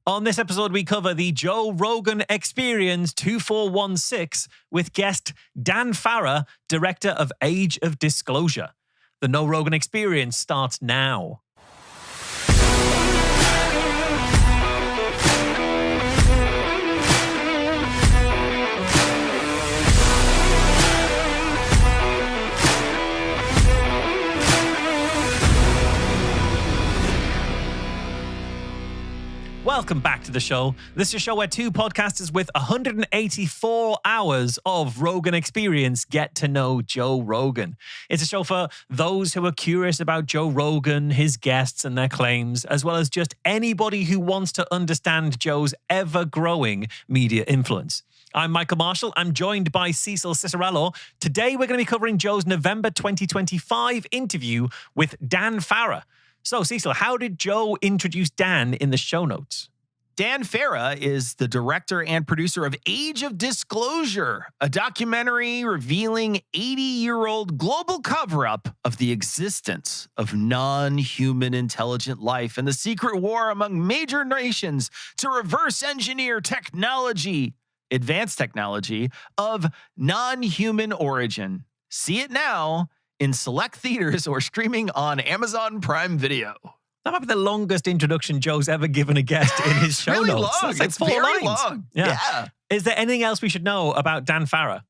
On this episode, we cover the Joe Rogan Experience 2416 with guest Dan Farah, director of Age of Disclosure. The No Rogan Experience starts now. Welcome back to the show. This is a show where two podcasters with 184 hours of Rogan experience get to know Joe Rogan. It's a show for those who are curious about Joe Rogan, his guests, and their claims, as well as just anybody who wants to understand Joe's ever-growing media influence. I'm Michael Marshall. I'm joined by Cecil Cicerello. Today, we're going to be covering Joe's November 2025 interview with Dan Farah. So, Cecil, how did Joe introduce Dan in the show notes? Dan Farah is the director and producer of Age of Disclosure, a documentary revealing 80-year-old global cover-up of the existence of non-human intelligent life and the secret war among major nations to reverse engineer technology, advanced technology, of non-human origin. See it now in select theaters or streaming on Amazon Prime Video. That might be the longest introduction Joe's ever given a guest in his show really notes. Long. That's like it's 4 very lines. Long. Yeah. Is there anything else we should know about Dan Farah?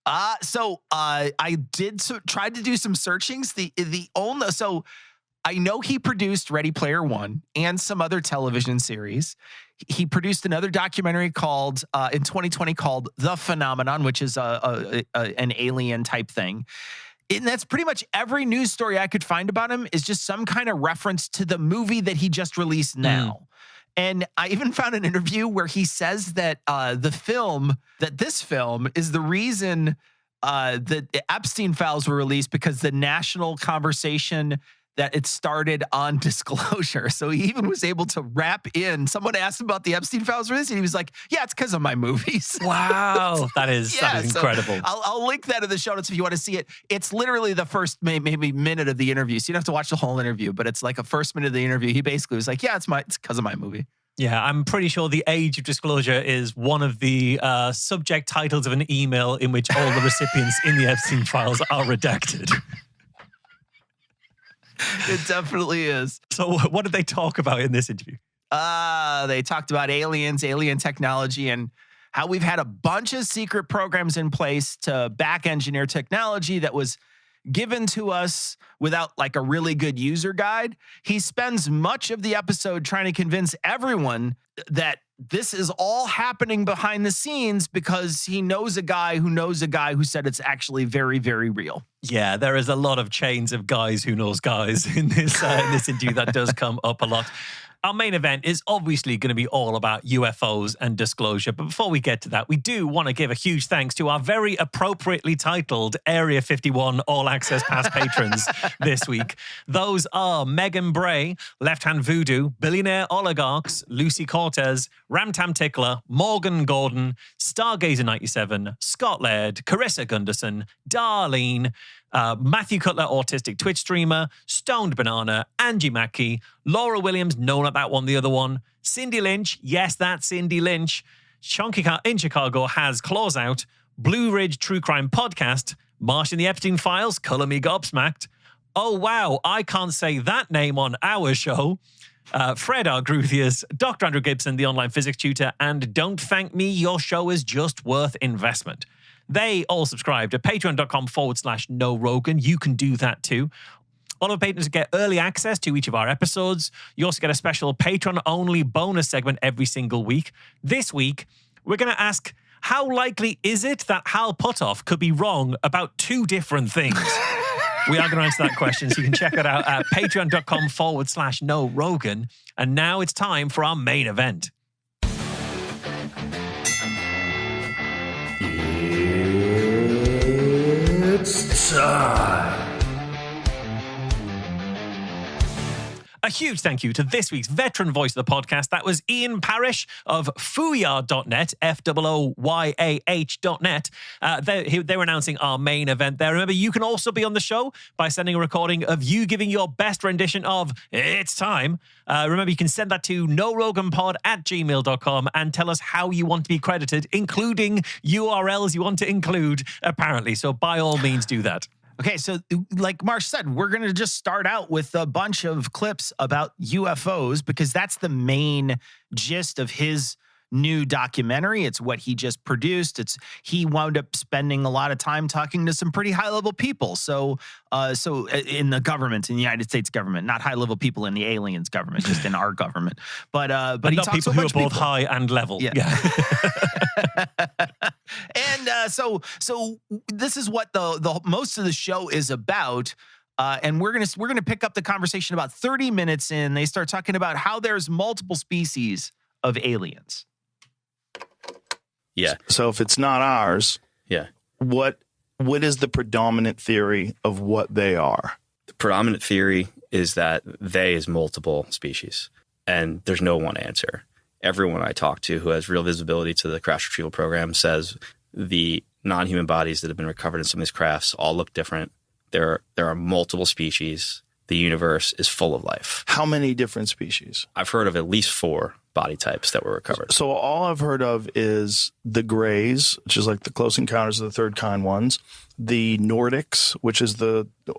I did tried to do some searchings. So I know he produced Ready Player One and some other television series. He produced another documentary called in 2020 called The Phenomenon, which is an alien type thing. And that's pretty much every news story I could find about him is just some kind of reference to the movie that he just released now. And I even found an interview where he says that this film is the reason that the Epstein files were released because the national conversation that it started on disclosure. So he even was able to wrap in. Someone asked him about the Epstein files release, and he was like, yeah, it's because of my movies. Wow. That is incredible. So I'll link that in the show notes if you want to see it. It's literally the first maybe minute of the interview. So you don't have to watch the whole interview, but it's like a first minute of the interview. He basically was like, yeah, it's because of my movie. Yeah, I'm pretty sure the Age of Disclosure is one of the subject titles of an email in which all the recipients in the Epstein files are redacted. It definitely is. So what did they talk about in this interview? They talked about aliens, alien technology, and how we've had a bunch of secret programs in place to back engineer technology that was given to us without like a really good user guide. He spends much of the episode trying to convince everyone that this is all happening behind the scenes because he knows a guy who said it's actually very, very real. Yeah, there is a lot of chains of guys who knows guys in this interview. That does come up a lot. Our main event is obviously going to be all about UFOs and disclosure. But before we get to that, we do want to give a huge thanks to our very appropriately titled Area 51 All Access Pass patrons this week. Those are Megan Bray, Left Hand Voodoo, Billionaire Oligarchs, Lucy Cortez, Ramtam Tickler, Morgan Gordon, Stargazer 97, Scott Laird, Carissa Gunderson, Darlene, Matthew Cutler, autistic Twitch streamer, Stoned Banana, Angie Mackey, Laura Williams, no, not that one, the other one, Cindy Lynch, yes, that's Cindy Lynch, Chunky Car in Chicago has Claws Out, Blue Ridge True Crime Podcast, Marsh in the Epstein Files, Color Me Gobsmacked, oh wow, I can't say that name on our show, Fred R. Gruthius, Dr. Andrew Gibson, the online physics tutor, and Don't Thank Me, your show is just worth investment. They all subscribe to patreon.com/No Rogan. You can do that too. All of our patrons get early access to each of our episodes. You also get a special Patreon-only bonus segment every single week. This week, we're going to ask, how likely is it that Hal Puthoff could be wrong about two different things? We are going to answer that question, so you can check that out at patreon.com/No Rogan. And now it's time for our main event. It's time. A huge thank you to this week's veteran voice of the podcast. That was Ian Parrish of Fooyah.net, FOOYAH.net. They were announcing our main event there. Remember, you can also be on the show by sending a recording of you giving your best rendition of It's Time. Remember, you can send that to NoRoganPod@gmail.com and tell us how you want to be credited, including URLs you want to include, apparently. So by all means, do that. Okay, so like Marsh said, we're going to just start out with a bunch of clips about UFOs because that's the main gist of his new documentary. It's what he just produced. He wound up spending a lot of time talking to some pretty high-level people. So in the government, in the United States government, not high-level people in the aliens government, just in our government. But he not talks people to a who are bunch both of people. high and level. Yeah. And so this is what the most of the show is about. And we're gonna pick up the conversation about 30 minutes in. They start talking about how there's multiple species of aliens. Yeah. So if it's not ours, Yeah. what is the predominant theory of what they are? The predominant theory is that they is multiple species, and there's no one answer. Everyone I talk to who has real visibility to the crash retrieval program says the non-human bodies that have been recovered in some of these crafts all look different. There are multiple species. The universe is full of life. How many different species? I've heard of at least 4 body types that were recovered. So all I've heard of is the Greys, which is like the Close Encounters of the Third Kind ones, the Nordics, which is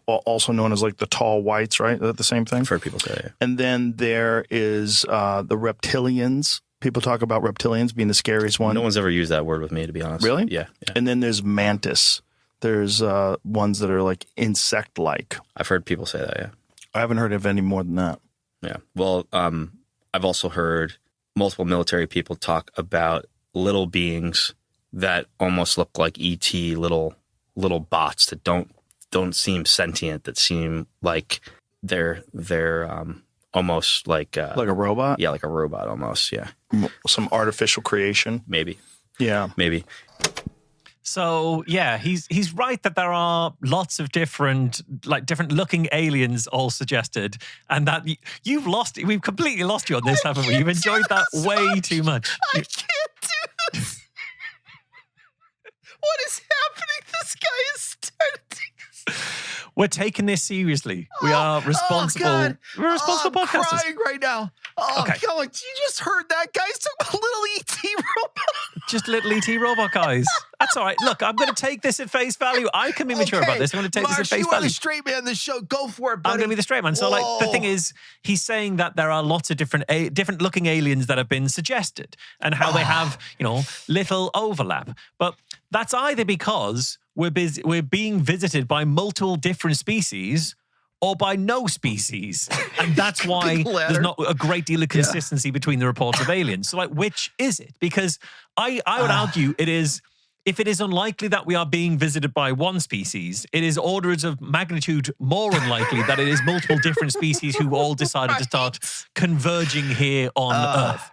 also known as like the tall whites, right? Is that the same thing? I've heard people say it. And then there is the reptilians. People talk about reptilians being the scariest one. No one's ever used that word with me, to be honest. Really? Yeah. And then there's mantis. There's ones that are like insect-like. I've heard people say that, yeah. I haven't heard of any more than that. Yeah. Well, I've also heard multiple military people talk about little beings that almost look like ET, little bots that don't seem sentient, that seem like they're almost like Like a robot? yeah, like a robot almost. Yeah, Some artificial creation? maybe. Yeah. Maybe. So yeah, he's right that there are lots of different looking aliens all suggested, and that we've completely lost you on this, haven't we? You've enjoyed that way too much. I can't do this. What is happening? This guy is starting. We're taking this seriously. We are responsible. God. We're responsible I'm podcasters. crying right now. Oh, Okay. God, you just heard that, guys. Talking about little ET robot. Just little ET robot guys. That's all right. Look, I'm going to take this at face value. I can be mature about this. I'm going to take Marsh, this at face you are value. the straight man of the show. Go for it, buddy. I'm going to be the straight man. So, like, the thing is, he's saying that there are lots of different looking aliens that have been suggested, and how they have, little overlap. But that's either because we're being visited by multiple different species, or by no species, and that's why there's not a great deal of consistency between the reports of aliens. So, like, which is it? Because I would argue it is. If it is unlikely that we are being visited by one species, it is orders of magnitude more unlikely that it is multiple different species who all decided to start converging here on Earth.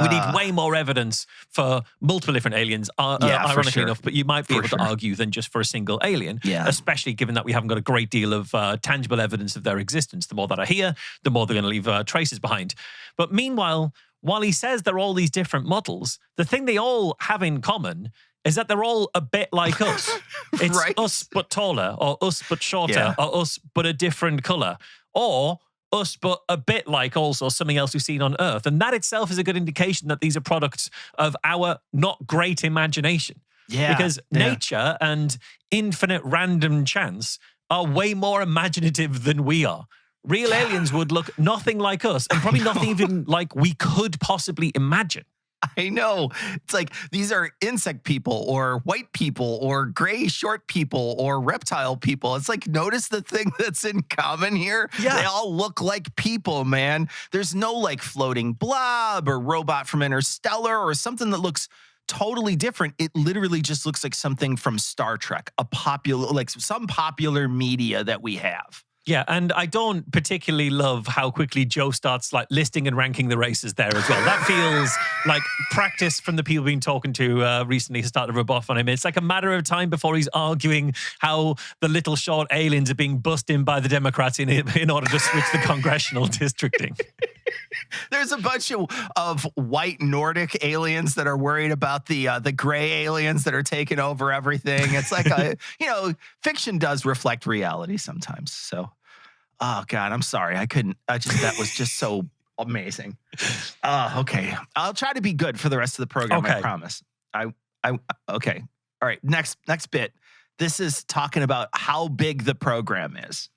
We need way more evidence for multiple different aliens, ironically enough, but you might be able to argue than just for a single alien, especially given that we haven't got a great deal of tangible evidence of their existence. The more that are here, the more they're going to leave traces behind. But meanwhile, while he says they're all these different models, the thing they all have in common is that they're all a bit like us. It's us but taller, or us but shorter, or us but a different color, or us but a bit like also something else we've seen on Earth. And that itself is a good indication that these are products of our not great imagination. Yeah. Because nature and infinite random chance are way more imaginative than we are. Real aliens would look nothing like us, and probably nothing even like we could possibly imagine. I know. It's like these are insect people or white people or gray short people or reptile people. It's like, notice the thing that's in common here? Yeah. They all look like people, man. There's no like floating blob or robot from Interstellar or something that looks totally different. It literally just looks like something from Star Trek, some popular media that we have. Yeah, and I don't particularly love how quickly Joe starts like listing and ranking the races there as well. That feels like practice from the people being talking to recently to start to rub off on him. It's like a matter of time before he's arguing how the little short aliens are being bussed in by the Democrats in order to switch the congressional districting. There's a bunch of white Nordic aliens that are worried about the gray aliens that are taking over everything. It's like fiction does reflect reality sometimes. So, oh God, I'm sorry. That was just so amazing. Okay. I'll try to be good for the rest of the program. Okay. I promise. Okay. All right. Next bit. This is talking about how big the program is.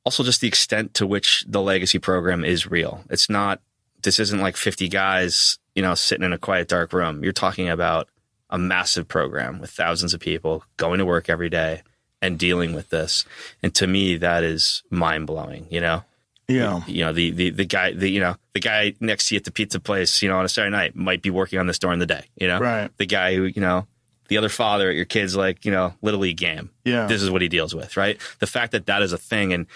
Also, just the extent to which the legacy program is real. This isn't like 50 guys, sitting in a quiet, dark room. You're talking about a massive program with thousands of people going to work every day and dealing with this. And to me, that is mind blowing, Yeah. The guy next to you at the pizza place, on a Saturday night might be working on this during the day, Right. The guy who, the other father at your kid's like, Little League game. Yeah. This is what he deals with, right? The fact that is a thing. And,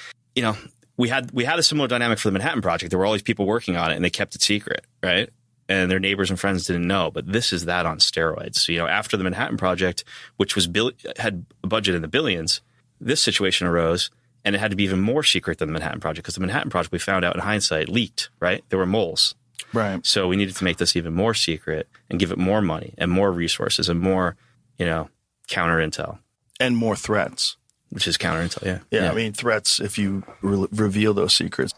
we had a similar dynamic for the Manhattan Project. There were all these people working on it and they kept it secret, right? And their neighbors and friends didn't know. But this is that on steroids. So, after the Manhattan Project, which was had a budget in the billions, this situation arose and it had to be even more secret than the Manhattan Project because the Manhattan Project, we found out in hindsight, leaked, right? There were moles. Right. So we needed to make this even more secret and give it more money and more resources and more, counter intel. And more threats. Which is counter intel, yeah. Yeah, I mean, threats if you reveal those secrets.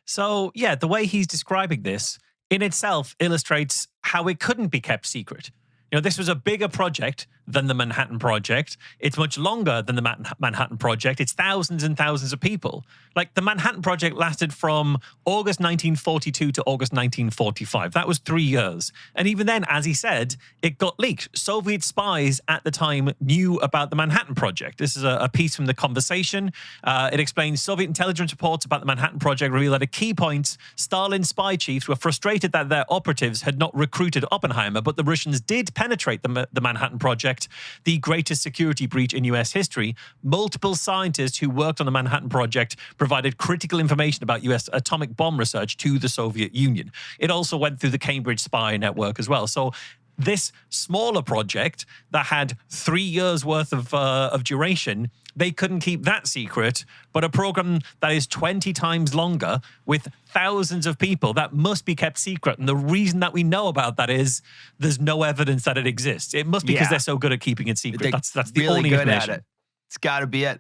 So, yeah, the way he's describing this in itself illustrates how it couldn't be kept secret. This was a bigger project than the Manhattan Project. It's much longer than the Manhattan Project. It's thousands and thousands of people. Like the Manhattan Project lasted from August 1942 to August 1945. That was 3 years. And even then, as he said, it got leaked. Soviet spies at the time knew about the Manhattan Project. This is a piece from The Conversation. It explains Soviet intelligence reports about the Manhattan Project reveal that at key points, Stalin's spy chiefs were frustrated that their operatives had not recruited Oppenheimer, but the Russians did penetrate the Manhattan Project, the greatest security breach in US history. Multiple scientists who worked on the Manhattan Project provided critical information about US atomic bomb research to the Soviet Union. It also went through the Cambridge spy network as well. So this smaller project that had 3 years worth of duration, they couldn't keep that secret. But a program that is 20 times longer with thousands of people, that must be kept secret. And the reason that we know about that is there's no evidence that it exists. It must be because they're so good at keeping it secret. That's the really only good information. at it. It's got to be it.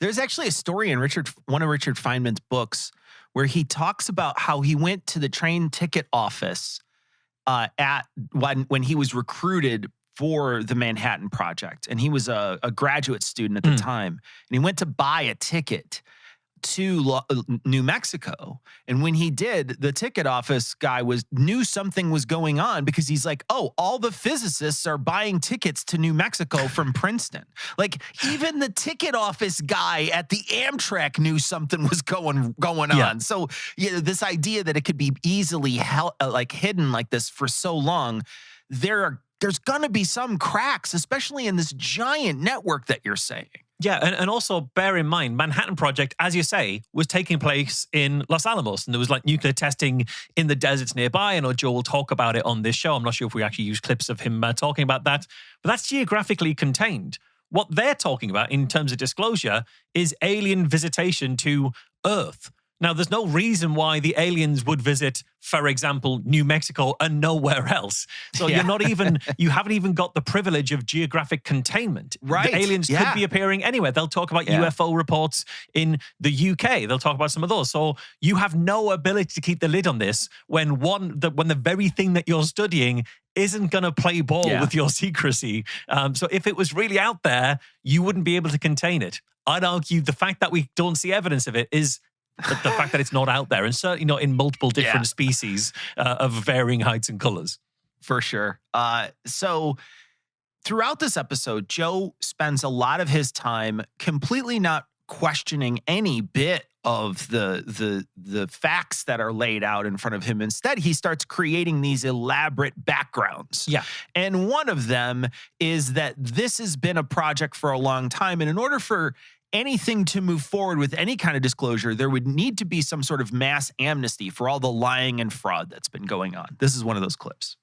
There's actually a story in one of Richard Feynman's books where he talks about how he went to the train ticket office when he was recruited for the Manhattan Project. And he was a graduate student at the time. And he went to buy a ticket to New Mexico. And when he did, the ticket office guy knew something was going on because he's like, oh, all the physicists are buying tickets to New Mexico from Princeton. Like even the ticket office guy at the Amtrak knew something was going on. So this idea that it could be easily hidden like this for so long, there's going to be some cracks, especially in this giant network that you're saying. Yeah, and also bear in mind, Manhattan Project, as you say, was taking place in Los Alamos, and there was like nuclear testing in the deserts nearby. I know Joe will talk about it on this show. I'm not sure if we actually use clips of him talking about that, but that's geographically contained. What they're talking about in terms of disclosure is alien visitation to Earth. Now, there's no reason why the aliens would visit, for example, New Mexico and nowhere else. So you haven't even got the privilege of geographic containment. Right. The aliens could be appearing anywhere. They'll talk about UFO reports in the UK. They'll talk about some of those. So you have no ability to keep the lid on this when the very thing that you're studying isn't going to play ball with your secrecy. So if it was really out there, you wouldn't be able to contain it. I'd argue the fact that we don't see evidence of it is the fact that it's not out there, and certainly not in multiple different species of varying heights and colors. For sure. So throughout this episode, Joe spends a lot of his time completely not questioning any bit of the facts that are laid out in front of him. Instead, he starts creating these elaborate backgrounds. Yeah. And one of them is that this has been a project for a long time. And in order for anything to move forward with any kind of disclosure, there would need to be some sort of mass amnesty for all the lying and fraud that's been going on. This is one of those clips.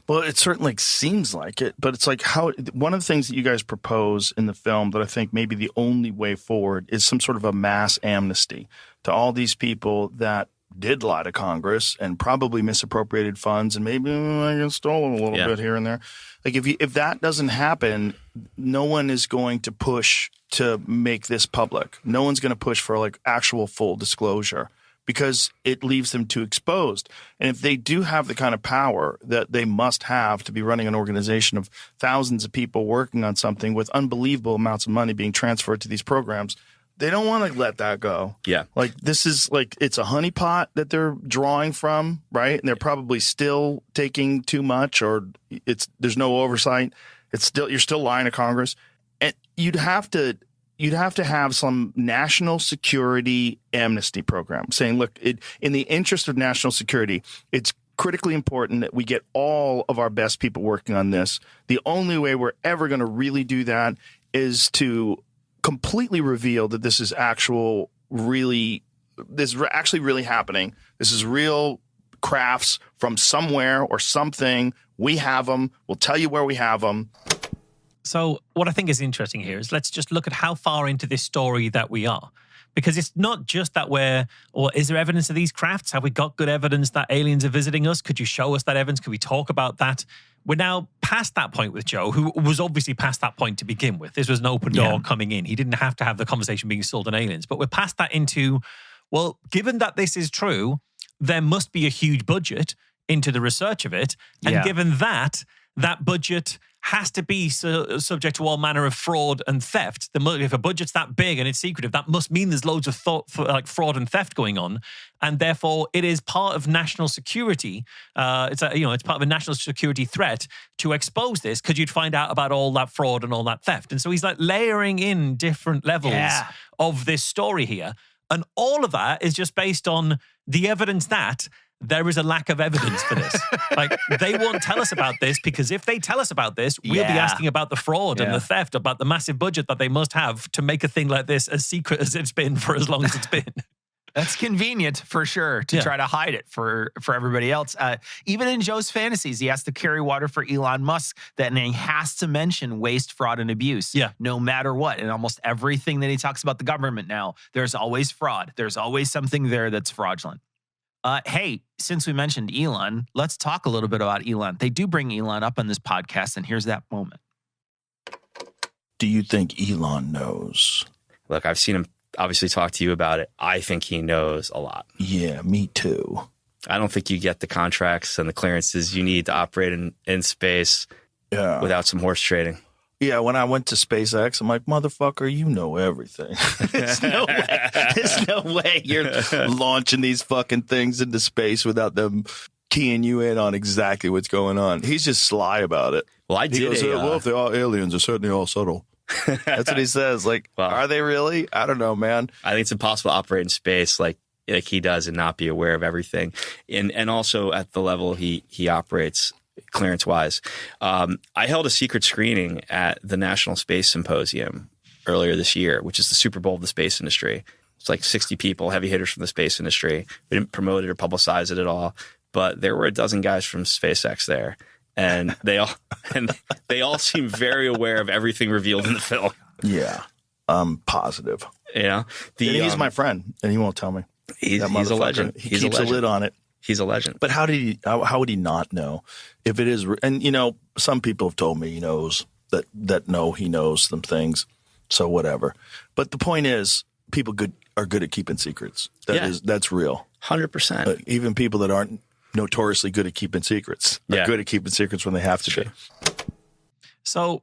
Well, it certainly seems like it, but it's like how one of the things that you guys propose in the film that I think maybe the only way forward is some sort of a mass amnesty to all these people that did lie to Congress and probably misappropriated funds and maybe stole a little bit here and there. Like if that doesn't happen, no one is going to push to make this public. No one's going to push for like actual full disclosure, because it leaves them too exposed. And if they do have the kind of power that they must have to be running an organization of thousands of people working on something with unbelievable amounts of money being transferred to these programs, they don't want to let that go. Yeah. Like this is like, it's a honeypot that they're drawing from, right? And they're probably still taking too much, or there's no oversight. You're still lying to Congress. And you'd have to have some national security amnesty program saying, look, in the interest of national security, it's critically important that we get all of our best people working on this. The only way we're ever going to really do that is to completely reveal that this is actually really happening. This is real crafts from somewhere or something. We have them. We'll tell you where we have them. So what I think is interesting here is let's just look at how far into this story that we are. Because it's not just that is there evidence of these crafts? Have we got good evidence that aliens are visiting us? Could you show us that evidence? Could we talk about that? We're now past that point with Joe, who was obviously past that point to begin with. This was an open door coming in. He didn't have to have the conversation being sold on aliens. But we're past that into, well, given that this is true, there must be a huge budget into the research of it. And given that budget has to be subject to all manner of fraud and theft. If a budget's that big and it's secretive, that must mean there's loads of fraud and theft going on, and therefore it is part of national security. It's part of a national security threat to expose this, because you'd find out about all that fraud and all that theft. And so he's like layering in different levels of this story here, and all of that is just based on the evidence that there is a lack of evidence for this. Like, they won't tell us about this, because if they tell us about this, we'll be asking about the fraud and the theft, about the massive budget that they must have to make a thing like this as secret as it's been for as long as it's been. That's convenient for sure to try to hide it for everybody else. Even in Joe's fantasies, he has to carry water for Elon Musk, and he has to mention waste, fraud, and abuse. No matter what. And almost everything that he talks about the government now, there's always fraud. There's always something there that's fraudulent. Hey, since we mentioned Elon, let's talk a little bit about Elon. They do bring Elon up on this podcast, and here's that moment. Do you think Elon knows? Look, I've seen him obviously talk to you about it. I think he knows a lot. Yeah, me too. I don't think you get the contracts and the clearances you need to operate in space without some horse trading. Yeah, when I went to SpaceX, I'm like, motherfucker, you know everything. There's no way you're launching these fucking things into space without them keying you in on exactly what's going on. He's just sly about it. Well, He goes, well, if they are aliens, they're certainly all subtle. That's what he says. Like, are they really? I don't know, man. I think it's impossible to operate in space like he does and not be aware of everything. And also at the level he operates clearance-wise. I held a secret screening at the National Space Symposium earlier this year, which is the Super Bowl of the space industry. It's like 60 people, heavy hitters from the space industry. We didn't promote it or publicize it at all, but there were a dozen guys from SpaceX there, and they all seem very aware of everything revealed in the film. Yeah, I'm positive. Yeah, he's my friend, and he won't tell me. He's a legend. He keeps a lid on it. He's a legend. But how would he not know if it is? And some people have told me he knows he knows some things. So whatever. But the point is, people are good at keeping secrets. That's real. 100%. Even people that aren't notoriously good at keeping secrets are good at keeping secrets when they have to be. So,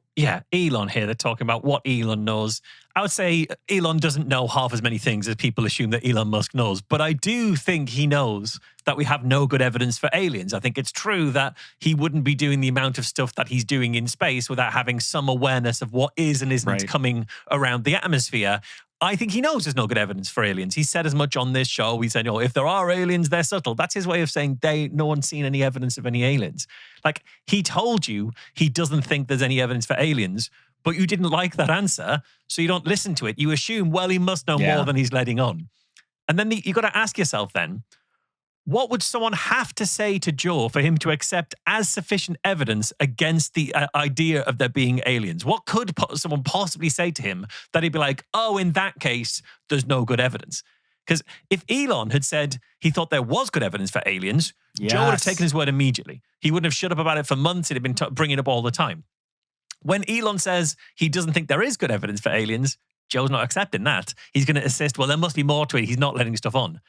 Elon here, they're talking about what Elon knows. I would say Elon doesn't know half as many things as people assume that Elon Musk knows. But I do think he knows that we have no good evidence for aliens. I think it's true that he wouldn't be doing the amount of stuff that he's doing in space without having some awareness of what is and isn't coming around the atmosphere. I think he knows there's no good evidence for aliens. He said as much on this show. He said, if there are aliens, they're subtle. That's his way of saying no one's seen any evidence of any aliens. Like, he told you he doesn't think there's any evidence for aliens, but you didn't like that answer, so you don't listen to it. You assume, well, he must know more than he's letting on. And then you got to ask yourself then, what would someone have to say to Joe for him to accept as sufficient evidence against the idea of there being aliens? What could someone possibly say to him that he'd be like, oh, in that case, there's no good evidence? Because if Elon had said he thought there was good evidence for aliens, Joe would have taken his word immediately. He wouldn't have shut up about it for months. He'd have been bringing it up all the time. When Elon says he doesn't think there is good evidence for aliens, Joe's not accepting that. He's going to insist, well, there must be more to it. He's not letting stuff on.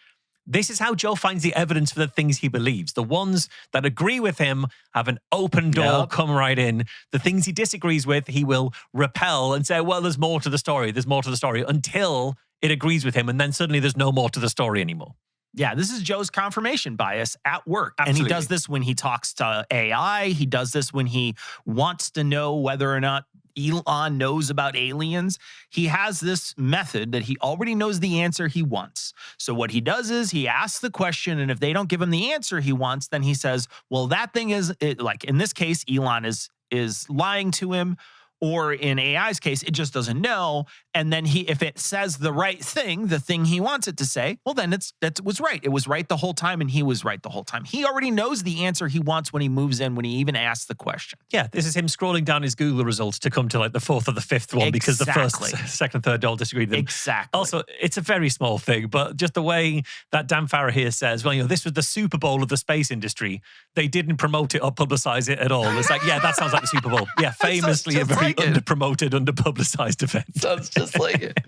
This is how Joe finds the evidence for the things he believes. The ones that agree with him have an open door, come right in. The things he disagrees with, he will repel and say, well, there's more to the story. There's more to the story, until it agrees with him. And then suddenly there's no more to the story anymore. Yeah, this is Joe's confirmation bias at work. Absolutely. And he does this when he talks to AI. He does this when he wants to know whether or not Elon knows about aliens. He has this method that he already knows the answer he wants. So what he does is he asks the question, and if they don't give him the answer he wants, then he says, well, that thing is, like in this case, Elon is lying to him. Or in AI's case, it just doesn't know. And then if it says the right thing, the thing he wants it to say, well, then that was right. It was right the whole time, and he was right the whole time. He already knows the answer he wants when he moves in, when he even asks the question. Yeah, this is him scrolling down his Google results to come to like the fourth or the fifth one because the first, second, third all disagreed with him. Exactly. Also, it's a very small thing, but just the way that Dan Farah here says, well, this was the Super Bowl of the space industry. They didn't promote it or publicize it at all. It's like, yeah, that sounds like the Super Bowl. Yeah, famously a very under-promoted, under-publicized event. Sounds just like it.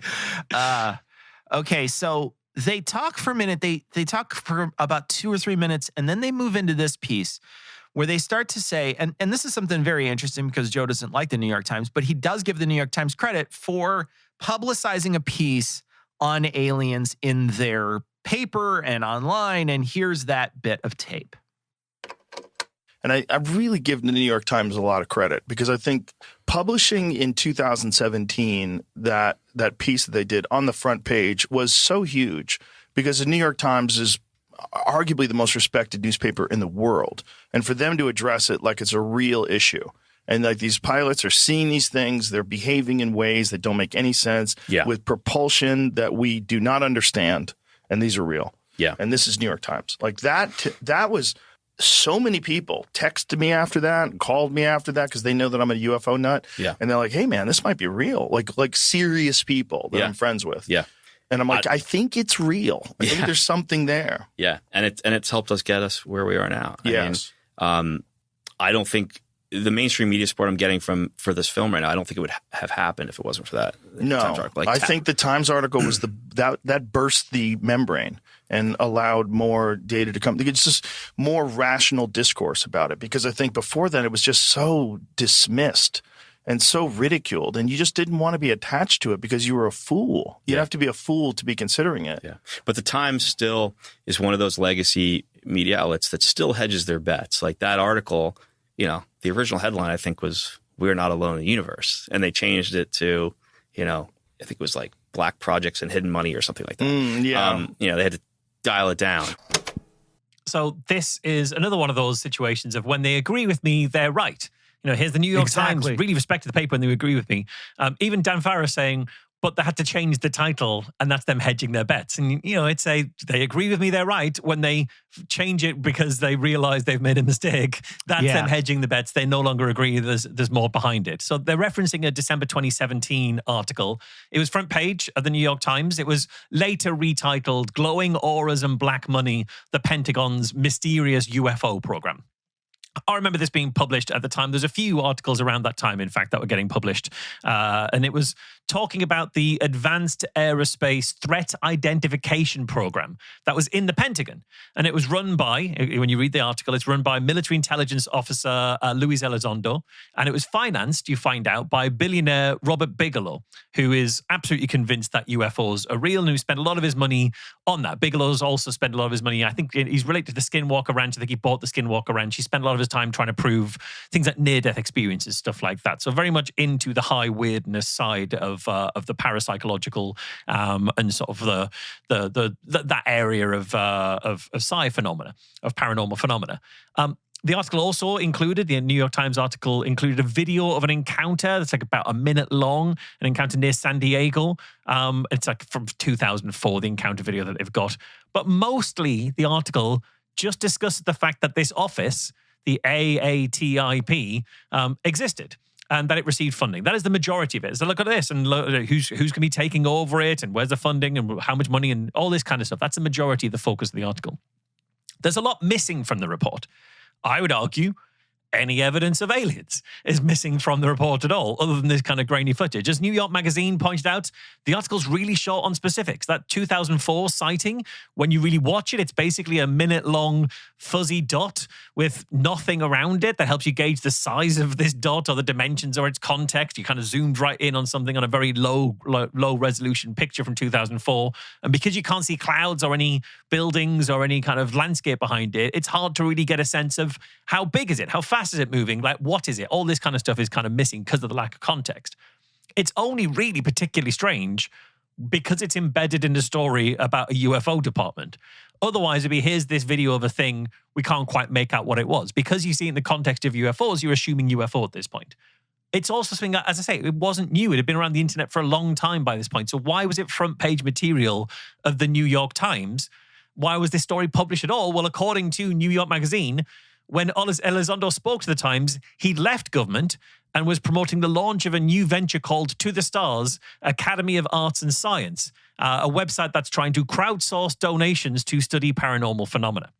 Okay, so they talk for a minute. They talk for about 2 or 3 minutes, and then they move into this piece where they start to say, and this is something very interesting because Joe doesn't like the New York Times, but he does give the New York Times credit for publicizing a piece on aliens in their paper and online, and here's that bit of tape. And I really give the New York Times a lot of credit because I think publishing in 2017 that piece that they did on the front page was so huge because the New York Times is arguably the most respected newspaper in the world. And for them to address it like it's a real issue. And like these pilots are seeing these things, they're behaving in ways that don't make any sense with propulsion that we do not understand. And these are real. Yeah. And this is New York Times. Like that was... So many people texted me after that and called me after that because they know that I'm a UFO nut. Yeah. And they're like, hey, man, this might be real. Like serious people that I'm friends with. Yeah. And I'm like, I think it's real. I think there's something there. Yeah. And it's helped us get us where we are now. Yes. I mean, I don't think the mainstream media support I'm getting for this film right now, I don't think it would have happened if it wasn't for that. No, I think the Times article was that burst the membrane and allowed more data to come. It's just more rational discourse about it because I think before that it was just so dismissed and so ridiculed, and you just didn't want to be attached to it because you were a fool. You'd have to be a fool to be considering it. Yeah, but the Times still is one of those legacy media outlets that still hedges their bets. Like that article, the original headline I think was "We're not alone in the universe," and they changed it to, I think it was like "Black Projects and Hidden Money" or something like that. They had to dial it down. So this is another one of those situations of when they agree with me, they're right. Here's the New York Times, really respected the paper and they agree with me. Even Dan Farah saying, but they had to change the title and that's them hedging their bets. And, it's they agree with me, they're right. When they change it because they realize they've made a mistake, that's them hedging the bets. They no longer agree there's more behind it. So they're referencing a December 2017 article. It was front page of the New York Times. It was later retitled Glowing Auras and Black Money, the Pentagon's Mysterious UFO Program. I remember this being published at the time. There's a few articles around that time, in fact, that were getting published. And it was talking about the Advanced Aerospace Threat Identification Program that was in the Pentagon. And it was run by, when you read the article, it's run by military intelligence officer Luis Elizondo. And it was financed, you find out, by billionaire Robert Bigelow, who is absolutely convinced that UFOs are real and who spent a lot of his money on that. Bigelow's also spent a lot of his money. I think he's related to the Skinwalker Ranch. I think he bought the Skinwalker Ranch. He spent a lot of his time trying to prove things like near-death experiences, stuff like that. So very much into the high weirdness side of of the parapsychological and sort of that area of psi phenomena, of paranormal phenomena. The article also included, the New York Times article included a video of an encounter that's like about a minute long, an encounter near San Diego. It's like from 2004, the encounter video that they've got. But mostly the article just discusses the fact that this office, the AATIP, existed and that it received funding. That is the majority of it. So look at this and look, who's going to be taking over it and where's the funding and how much money and all this kind of stuff. That's the majority of the focus of the article. There's a lot missing from the report. I would argue any evidence of aliens is missing from the report at all, other than this kind of grainy footage. As New York Magazine pointed out, the article's really short on specifics. That 2004 sighting, when you really watch it, it's basically a minute-long fuzzy dot with nothing around it that helps you gauge the size of this dot or the dimensions or its context. You kind of zoomed right in on something on a very low resolution picture from 2004. And because you can't see clouds or any buildings or any kind of landscape behind it, it's hard to really get a sense of how big is it, how fast is it moving, like what is it? All this kind of stuff is kind of missing because of the lack of context. It's only really particularly strange because it's embedded in the story about a UFO department. Otherwise, it'd be, here's this video of a thing, we can't quite make out what it was. Because you see it in the context of UFOs, you're assuming UFO at this point. It's also something that, as I say, it wasn't new. It had been around the internet for a long time by this point. So why was it front page material of the New York Times? Why was this story published at all? Well, according to New York Magazine, when Elizondo spoke to the Times, he left government and was promoting the launch of a new venture called To the Stars, Academy of Arts and Science, a website that's trying to crowdsource donations to study paranormal phenomena.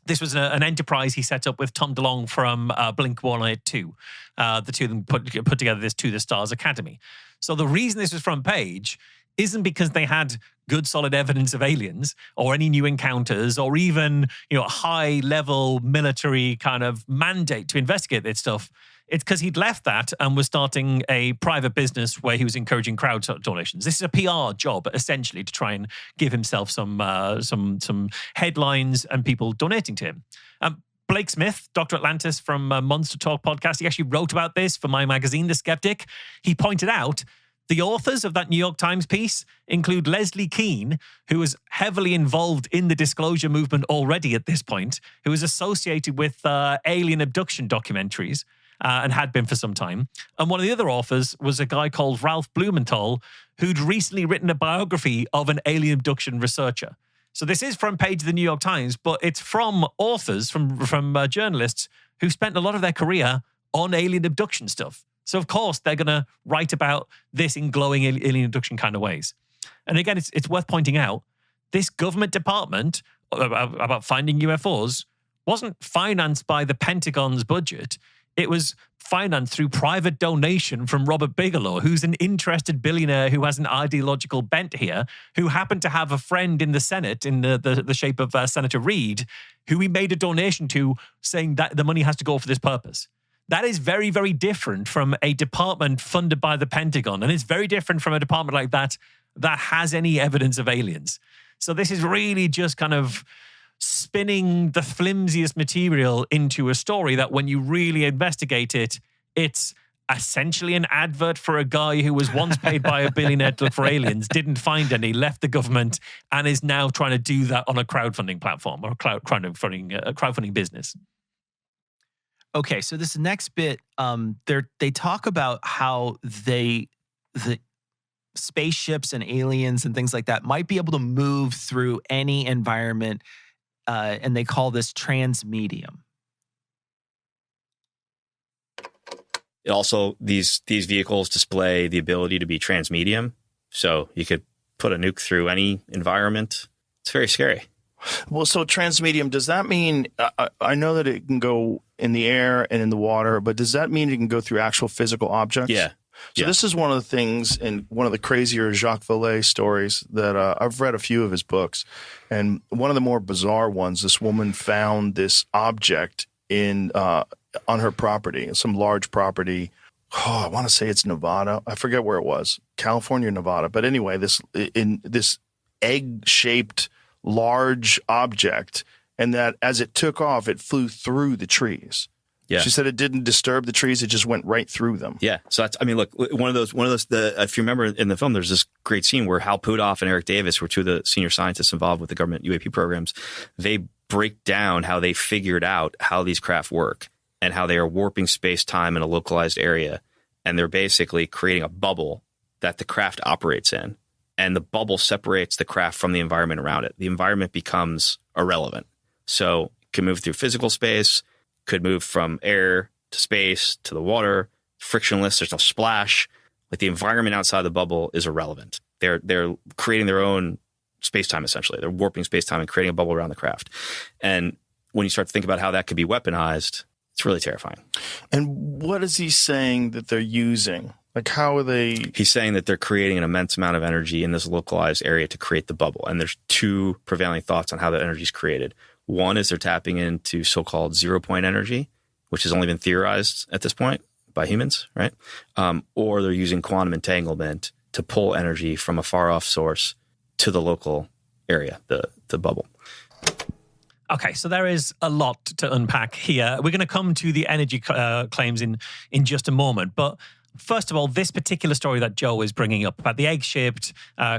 This was an enterprise he set up with Tom DeLonge from Blink-182. The two of them put together this To the Stars Academy. So the reason this was front page isn't because they had good, solid evidence of aliens or any new encounters or even, high-level military kind of mandate to investigate this stuff. It's because he'd left that and was starting a private business where he was encouraging crowd donations. This is a PR job, essentially, to try and give himself some headlines and people donating to him. Blake Smith, Dr. Atlantis from Monster Talk podcast, he actually wrote about this for my magazine, The Skeptic. He pointed out the authors of that New York Times piece include Leslie Kean, who was heavily involved in the disclosure movement already at this point, who was associated with alien abduction documentaries and had been for some time. And one of the other authors was a guy called Ralph Blumenthal, who'd recently written a biography of an alien abduction researcher. So this is front page of the New York Times, but it's from authors, from journalists who spent a lot of their career on alien abduction stuff. So, of course, they're going to write about this in glowing alien abduction kind of ways. And again, it's worth pointing out, this government department about finding UFOs wasn't financed by the Pentagon's budget. It was financed through private donation from Robert Bigelow, who's an interested billionaire who has an ideological bent here, who happened to have a friend in the Senate in the shape of Senator Reid, who he made a donation to saying that the money has to go for this purpose. That is very, very different from a department funded by the Pentagon. And it's very different from a department like that has any evidence of aliens. So this is really just kind of spinning the flimsiest material into a story that when you really investigate it, it's essentially an advert for a guy who was once paid by a billionaire to look for aliens, didn't find any, left the government, and is now trying to do that on a crowdfunding platform or a crowdfunding business. Okay, so this next bit, they talk about how the spaceships and aliens and things like that might be able to move through any environment, and they call this transmedium. It also, these vehicles display the ability to be transmedium, so you could put a nuke through any environment. It's very scary. Well, so transmedium, does that mean, I know that it can go in the air and in the water, but does that mean it can go through actual physical objects? Yeah. So this is one of the things in one of the crazier Jacques Vallée stories that I've read a few of his books. And one of the more bizarre ones, this woman found this object on her property, some large property. Oh, I want to say it's Nevada. I forget where it was, California, Nevada. But anyway, this egg-shaped large object, and that as it took off, it flew through the trees. Yeah. She said it didn't disturb the trees; it just went right through them. Yeah. So that's, I mean, look, one of those, if you remember in the film, there's this great scene where Hal Puthoff and Eric Davis, who are two of the senior scientists involved with the government UAP programs, they break down how they figured out how these craft work and how they are warping space-time in a localized area. And they're basically creating a bubble that the craft operates in. And the bubble separates the craft from the environment around it. The environment becomes irrelevant. So it can move through physical space, could move from air to space to the water, frictionless. There's no splash. Like the environment outside the bubble is irrelevant. They're creating their own space-time, essentially. They're warping space-time and creating a bubble around the craft. And when you start to think about how that could be weaponized, it's really terrifying. And what is he saying that they're using? Like, how are they? He's saying that they're creating an immense amount of energy in this localized area to create the bubble. And there's two prevailing thoughts on how that energy is created. One is they're tapping into so-called zero-point energy, which has only been theorized at this point by humans, right? Or they're using quantum entanglement to pull energy from a far-off source to the local area, the bubble. Okay, so there is a lot to unpack here. We're going to come to the energy claims in just a moment, but first of all, this particular story that Joe is bringing up about the egg-shaped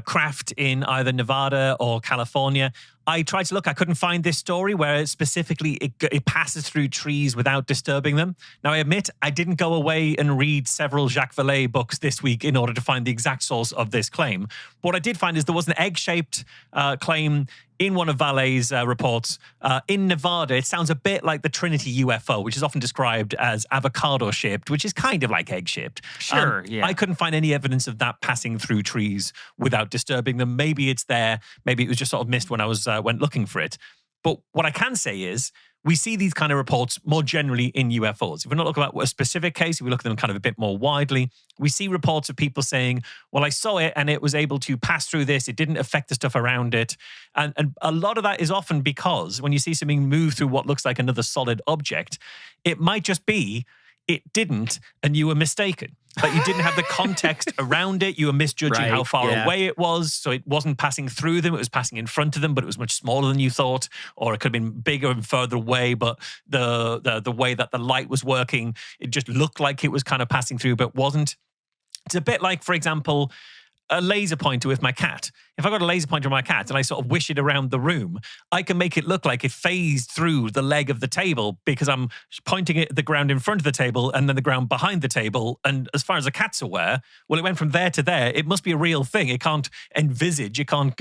craft in either Nevada or California, I tried to look. I couldn't find this story where specifically it passes through trees without disturbing them. Now, I admit I didn't go away and read several Jacques Vallée books this week in order to find the exact source of this claim. What I did find is there was an egg-shaped claim in one of Vallée's reports in Nevada. It sounds a bit like the Trinity UFO, which is often described as avocado-shaped, which is kind of like egg-shaped. Sure, yeah. I couldn't find any evidence of that passing through trees without disturbing them. Maybe it's there. Maybe it was just sort of missed when I was went looking for it. But what I can say is we see these kind of reports more generally in UFOs. If we're not looking at a specific case, if we look at them kind of a bit more widely, we see reports of people saying, well, I saw it and it was able to pass through this. It didn't affect the stuff around it. And a lot of that is often because when you see something move through what looks like another solid object, it might just be it didn't and you were mistaken. But you didn't have the context around it. You were misjudging how far away it was. So it wasn't passing through them. It was passing in front of them, but it was much smaller than you thought. Or it could have been bigger and further away, but the way that the light was working, it just looked like it was kind of passing through, but wasn't. It's a bit like, for example, a laser pointer with my cat. If I got a laser pointer on my cat and I sort of wish it around the room, I can make it look like it phased through the leg of the table because I'm pointing it at the ground in front of the table and then the ground behind the table. And as far as the cat's aware, well, it went from there to there. It must be a real thing. It can't envisage, it can't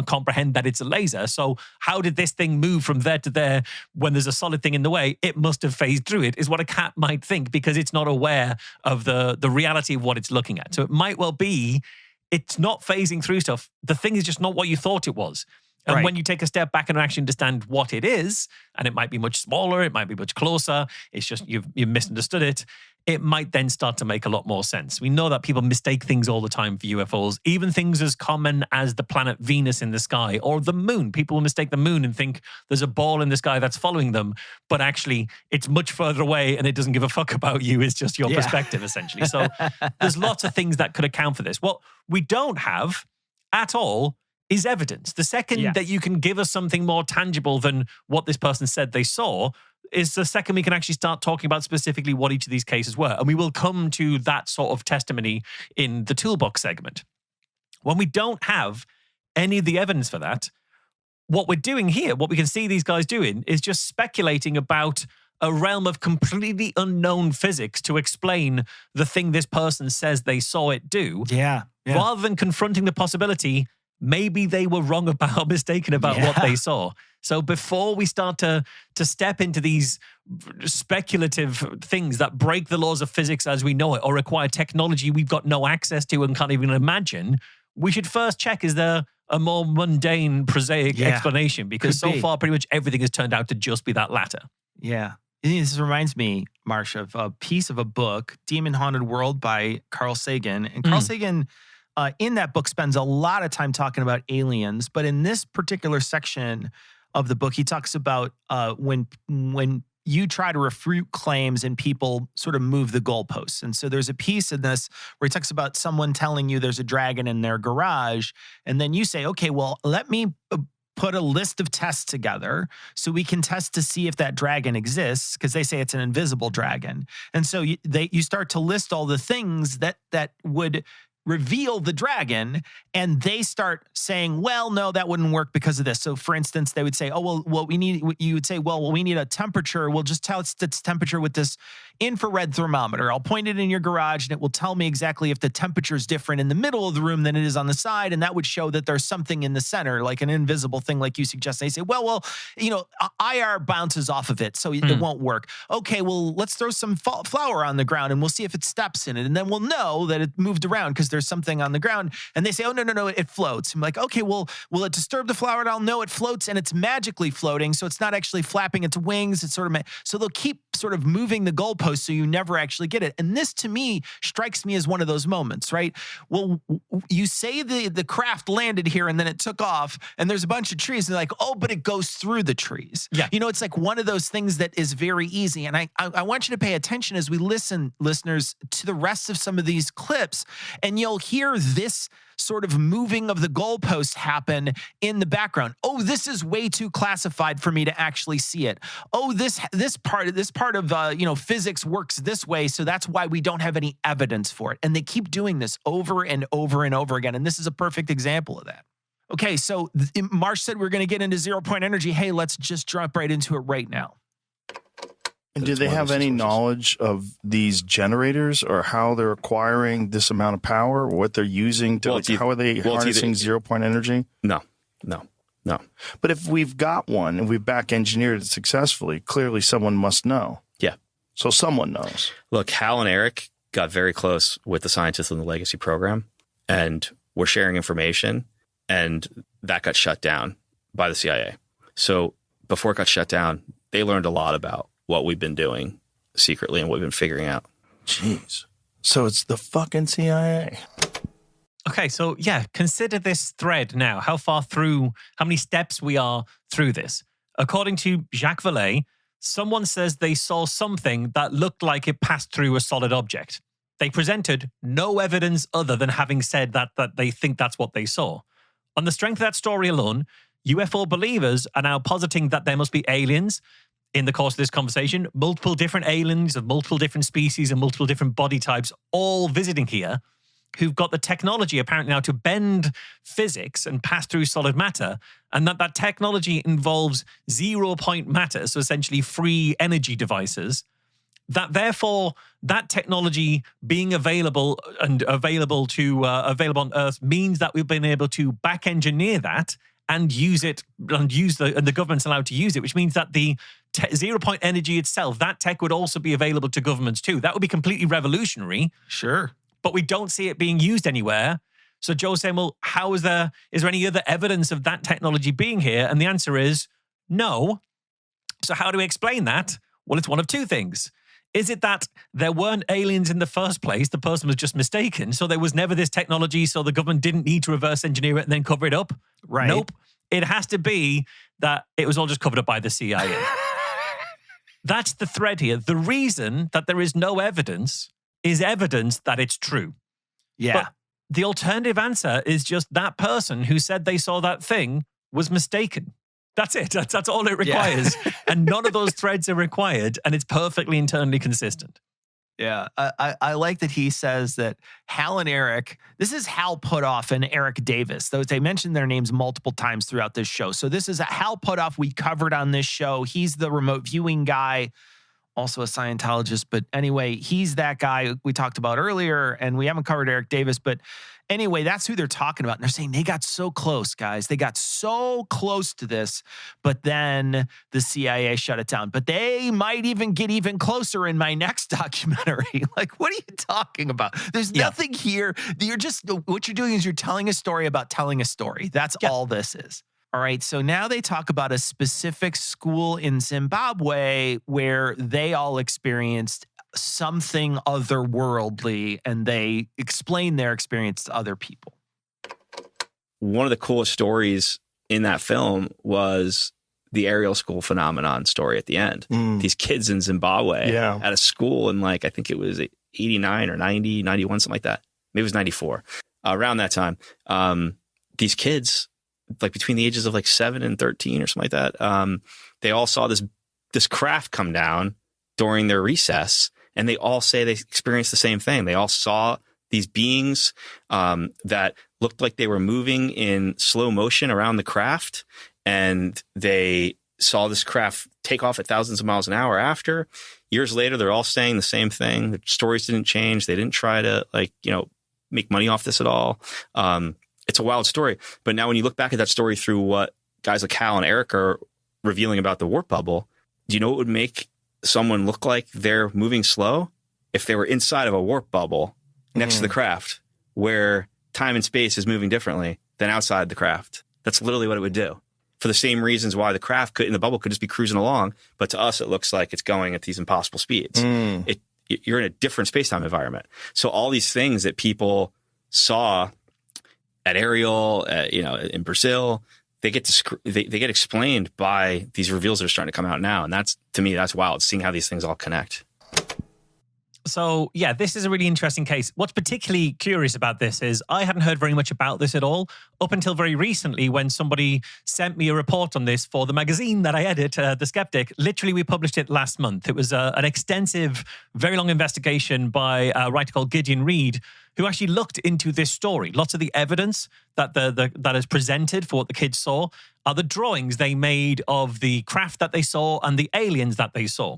comprehend that it's a laser. So how did this thing move from there to there when there's a solid thing in the way? It must have phased through it, is what a cat might think because it's not aware of the reality of what it's looking at. So it might well be it's not phasing through stuff. The thing is just not what you thought it was. And when you take a step back and actually understand what it is, and it might be much smaller, it might be much closer, it's just you've misunderstood it, it might then start to make a lot more sense. We know that people mistake things all the time for UFOs, even things as common as the planet Venus in the sky or the moon. People will mistake the moon and think there's a ball in the sky that's following them, but actually it's much further away and it doesn't give a fuck about you. It's just your perspective, essentially. So there's lots of things that could account for this. What we don't have at all is evidence. The second that you can give us something more tangible than what this person said they saw is the second we can actually start talking about specifically what each of these cases were. And we will come to that sort of testimony in the toolbox segment. When we don't have any of the evidence for that, what we're doing here, what we can see these guys doing, is just speculating about a realm of completely unknown physics to explain the thing this person says they saw it do. Rather than confronting the possibility maybe they were wrong about, mistaken about what they saw. So before we start to step into these speculative things that break the laws of physics as we know it or require technology we've got no access to and can't even imagine, we should first check, is there a more mundane, prosaic explanation? Because so far, pretty much everything has turned out to just be that latter. Yeah. This reminds me, Marsh, of a piece of a book, Demon Haunted World by Carl Sagan. And Carl Sagan, in that book, spends a lot of time talking about aliens. But in this particular section of the book, he talks about when you try to refute claims and people sort of move the goalposts. And so there's a piece in this where he talks about someone telling you there's a dragon in their garage. And then you say, okay, well, let me put a list of tests together so we can test to see if that dragon exists, because they say it's an invisible dragon. And so you start to list all the things that would reveal the dragon, and they start saying, well, no, that wouldn't work because of this. So for instance, they would say, oh, well, you would say, well, we need a temperature. We'll just tell its temperature with this infrared thermometer. I'll point it in your garage and it will tell me exactly if the temperature is different in the middle of the room than it is on the side. And that would show that there's something in the center, like an invisible thing, like you suggest. They say, well, IR bounces off of it, so it won't work. Okay, well, let's throw some flour on the ground and we'll see if it steps in it. And then we'll know that it moved around because there's something on the ground. And they say, oh, no, it floats. I'm like, okay, well, will it disturb the flower at all? No, it floats, and it's magically floating. So it's not actually flapping its wings. It's sort of, so they'll keep sort of moving the goalpost so you never actually get it. And this to me strikes me as one of those moments, right? Well, you say the craft landed here and then it took off and there's a bunch of trees, and they're like, oh, but it goes through the trees. Yeah. It's like one of those things that is very easy. And I want you to pay attention as we listen, listeners, to the rest of some of these clips, and you'll hear this sort of moving of the goalpost happen in the background. Oh, this is way too classified for me to actually see it. Oh, this part of physics works this way, so that's why we don't have any evidence for it. And they keep doing this over and over and over again. And this is a perfect example of that. Okay, so Marsh said we're going to get into 0 point energy. Hey, let's just jump right into it right now. And do they have any knowledge of these generators or how they're acquiring this amount of power, or what they're using to, how are they harnessing 0 point energy? No. But if we've got one and we've back engineered it successfully, clearly someone must know. Yeah. So someone knows. Look, Hal and Eric got very close with the scientists in the Legacy program, and were sharing information, and that got shut down by the CIA. So before it got shut down, they learned a lot about what we've been doing secretly and what we've been figuring out. Jeez. So it's the fucking CIA. Okay, so yeah, consider this thread now. How many steps we are through this. According to Jacques Vallée, someone says they saw something that looked like it passed through a solid object. They presented no evidence other than having said that they think that's what they saw. On the strength of that story alone, UFO believers are now positing that there must be aliens in the course of this conversation, multiple different aliens of multiple different species and multiple different body types, all visiting here, who've got the technology apparently now to bend physics and pass through solid matter, and that technology involves 0 point matter, so essentially free energy devices, that therefore that technology being available on Earth means that we've been able to back engineer that and use it, and the government's allowed to use it, which means that the 0 point energy itself, that tech would also be available to governments too. That would be completely revolutionary. Sure. But we don't see it being used anywhere. So Joe's saying, well, is there any other evidence of that technology being here? And the answer is no. So how do we explain that? Well, it's one of two things. Is it that there weren't aliens in the first place? The person was just mistaken. So there was never this technology, so the government didn't need to reverse engineer it and then cover it up? Right. Nope. It has to be that it was all just covered up by the CIA. That's the thread here. The reason that there is no evidence is evidence that it's true. Yeah. But the alternative answer is just that person who said they saw that thing was mistaken. That's it. That's all it requires. Yeah. And none of those threads are required, and it's perfectly internally consistent. Yeah, I like that he says that Hal and Eric, this is Hal Puthoff and Eric Davis. They mentioned their names multiple times throughout this show. So this is Hal Puthoff we covered on this show. He's the remote viewing guy, also a Scientologist. But anyway, he's that guy we talked about earlier, and we haven't covered Eric Davis. But anyway, that's who they're talking about. And they're saying they got so close, guys. They got so close to this, but then the CIA shut it down. But they might even get even closer in my next documentary. Like, what are you talking about? There's nothing here. What you're doing is you're telling a story about telling a story. That's all this is. All right, so now they talk about a specific school in Zimbabwe where they all experienced something otherworldly, and they explain their experience to other people. One of the coolest stories in that film was the Ariel School phenomenon story at the end. These kids in Zimbabwe at a school in I think it was 89 or 90, 91, something like that. Maybe it was 94. Around that time, these kids like between the ages of like 7 and 13 or something like that. They all saw this craft come down during their recess, and they all say they experienced the same thing. They all saw these beings that looked like they were moving in slow motion around the craft, and they saw this craft take off at thousands of miles an hour after. Years later, they're all saying the same thing. The stories didn't change. They didn't try to make money off this at all. It's a wild story. But now when you look back at that story through what guys like Hal and Eric are revealing about the warp bubble, do you know what would make someone look like they're moving slow? If they were inside of a warp bubble next to the craft, where time and space is moving differently than outside the craft. That's literally what it would do. For the same reasons why the craft in the bubble could just be cruising along, but to us it looks like it's going at these impossible speeds. You're in a different space-time environment. So all these things that people saw at Ariel, in Brazil, they get explained by these reveals that are starting to come out now, and that's, to me, that's wild. Seeing how these things all connect. So, yeah, this is a really interesting case. What's particularly curious about this is I hadn't heard very much about this at all up until very recently when somebody sent me a report on this for the magazine that I edit, The Skeptic. Literally, we published it last month. It was an extensive, very long investigation by a writer called Gideon Reed, who actually looked into this story. Lots of the evidence that that is presented for what the kids saw are the drawings they made of the craft that they saw and the aliens that they saw.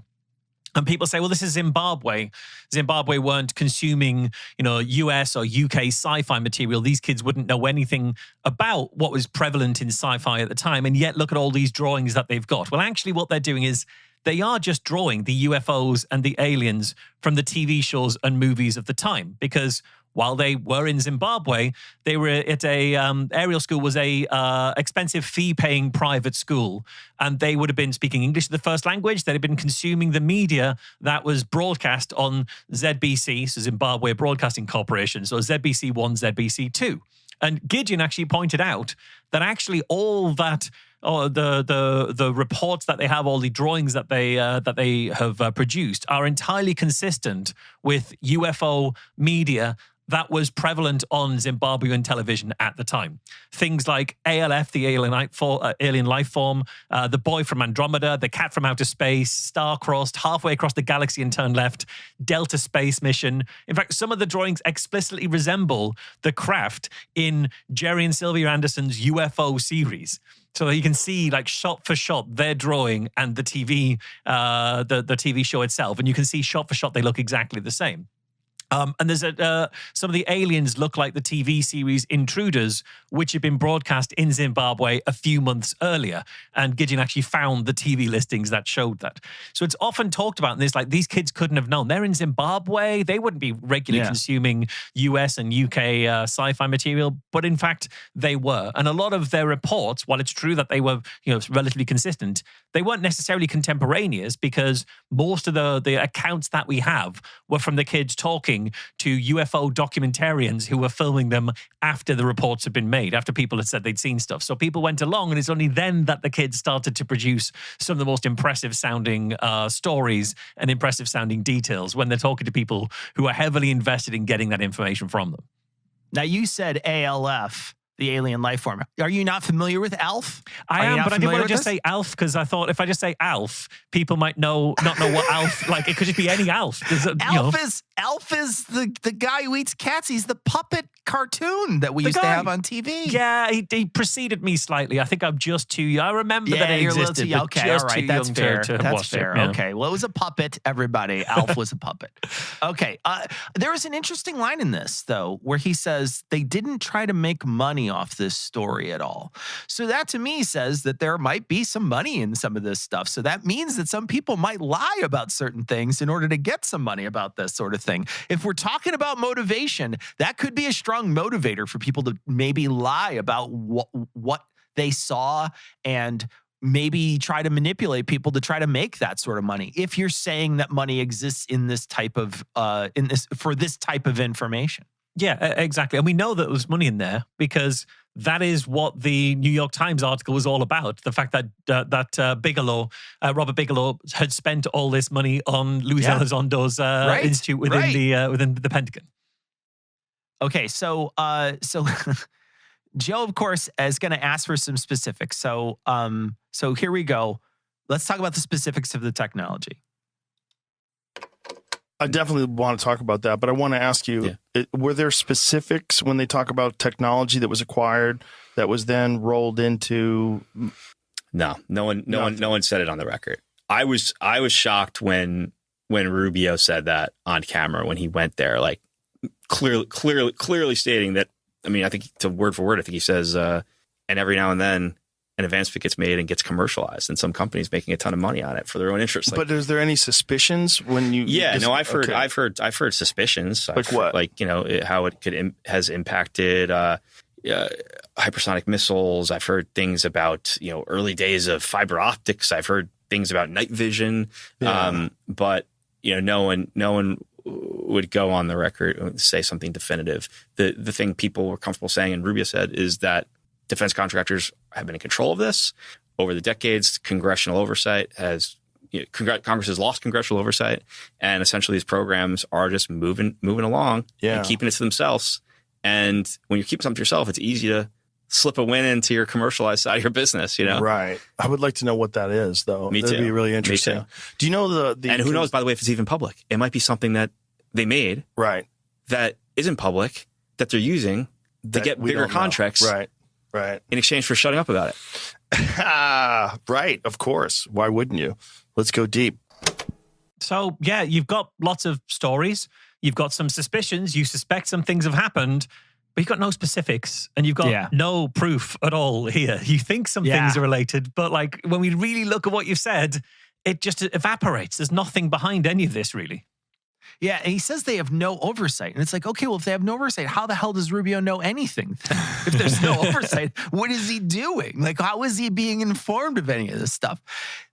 And people say, well, this is Zimbabwe. Zimbabwe weren't consuming, US or UK sci-fi material. These kids wouldn't know anything about what was prevalent in sci-fi at the time. And yet look at all these drawings that they've got. Well, actually, what they're doing is they are just drawing the UFOs and the aliens from the TV shows and movies of the time. Because while they were in Zimbabwe, they were at Ariel School was a expensive fee-paying private school, and they would have been speaking English as the first language. They'd have been consuming the media that was broadcast on ZBC, so Zimbabwe Broadcasting Corporation, so ZBC 1, ZBC 2. And Gideon actually pointed out that actually all that, the reports that they have, all the drawings that they have produced are entirely consistent with UFO media that was prevalent on Zimbabwean television at the time. Things like ALF, the alien life form, the boy from Andromeda, the cat from outer space, star-crossed, halfway across the galaxy and turn left, Delta space mission. In fact, some of the drawings explicitly resemble the craft in Jerry and Sylvia Anderson's UFO series. So you can see, like, shot for shot, their drawing and the TV, the TV show itself, and you can see shot for shot they look exactly the same. And there's some of the aliens look like the TV series Intruders, which had been broadcast in Zimbabwe a few months earlier. And Gideon actually found the TV listings that showed that. So it's often talked about in this, like, these kids couldn't have known. They're in Zimbabwe. They wouldn't be regularly consuming US and UK sci-fi material. But in fact, they were. And a lot of their reports, while it's true that they were relatively consistent, they weren't necessarily contemporaneous, because most of the accounts that we have were from the kids talking to UFO documentarians who were filming them after the reports had been made, after people had said they'd seen stuff. So people went along, and it's only then that the kids started to produce some of the most impressive sounding stories and impressive sounding details when they're talking to people who are heavily invested in getting that information from them. Now, you said ALF, the alien life form. Are you not familiar with ALF? I am, but I didn't want to just say ALF, because I thought if I just say ALF, people might not know what ALF, like, it could just be any ALF. ALF is the guy who eats cats. He's the puppet cartoon that we used to have on TV. Yeah, he preceded me slightly. I think I'm just too young. I remember that it existed. Okay, all right, that's fair. That's fair. Yeah. Okay, well, it was a puppet, everybody. ALF was a puppet. Okay, there is an interesting line in this, though, where he says they didn't try to make money off this story at all. So that, to me, says that there might be some money in some of this stuff. So that means that some people might lie about certain things in order to get some money about this sort of thing. If we're talking about motivation, that could be a strong motivator for people to maybe lie about what they saw and maybe try to manipulate people to try to make that sort of money. If you're saying that money exists in this type of for this type of information. Yeah, exactly. And we know that there was money in there because that is what the New York Times article was all about. The fact that Bigelow, Robert Bigelow, had spent all this money on Luis Elizondo's institute within the Pentagon. Okay, so Joe, of course, is going to ask for some specifics. So, so here we go. Let's talk about the specifics of the technology. I definitely want to talk about that, but I want to ask you, were there specifics when they talk about technology that was acquired that was then rolled into? No one said it on the record. I was shocked when Rubio said that on camera when he went there, like clearly stating that. I mean, I think to word for word, I think he says, and every now and then an advancement gets made and gets commercialized, and some companies making a ton of money on it for their own interests. But is there any suspicirsonic when you? Yeah, no, I've heard suspicions. Like what? Like, you know, how it has impacted hypersonic missiles. I've heard things about, you know, early days of fiber optics. I've heard things about night vision. Yeah. But you know, no one would go on the record and say something definitive. The thing people were comfortable saying, and Rubio said, is that defense contractors have been in control of this over the decades. Congressional oversight has, Congress has lost congressional oversight, and essentially these programs are just moving along and keeping it to themselves. And when you keep something to yourself, it's easy to slip a win into your commercialized side of your business, you know? Right. I would like to know what that is, though. Me That'd too. be really interesting. Me too. Do you know the and who knows, by the way, if it's even public? It might be something that they made that isn't public, that they're using to get bigger contracts right in exchange for shutting up about it. Right, of course. Why wouldn't you? Let's go deep. So, yeah, you've got lots of stories. You've got some suspicions. You suspect some things have happened, but you've got no specifics, and you've got no proof at all here. You think some things are related, but like when we really look at what you've said, it just evaporates. There's nothing behind any of this, really. Yeah, and he says they have no oversight. And it's like, okay, well, if they have no oversight, how the hell does Rubio know anything? If there's no oversight, what is he doing? Like, how is he being informed of any of this stuff?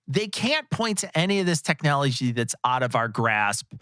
They can't point to any of this technology that's out of our grasp,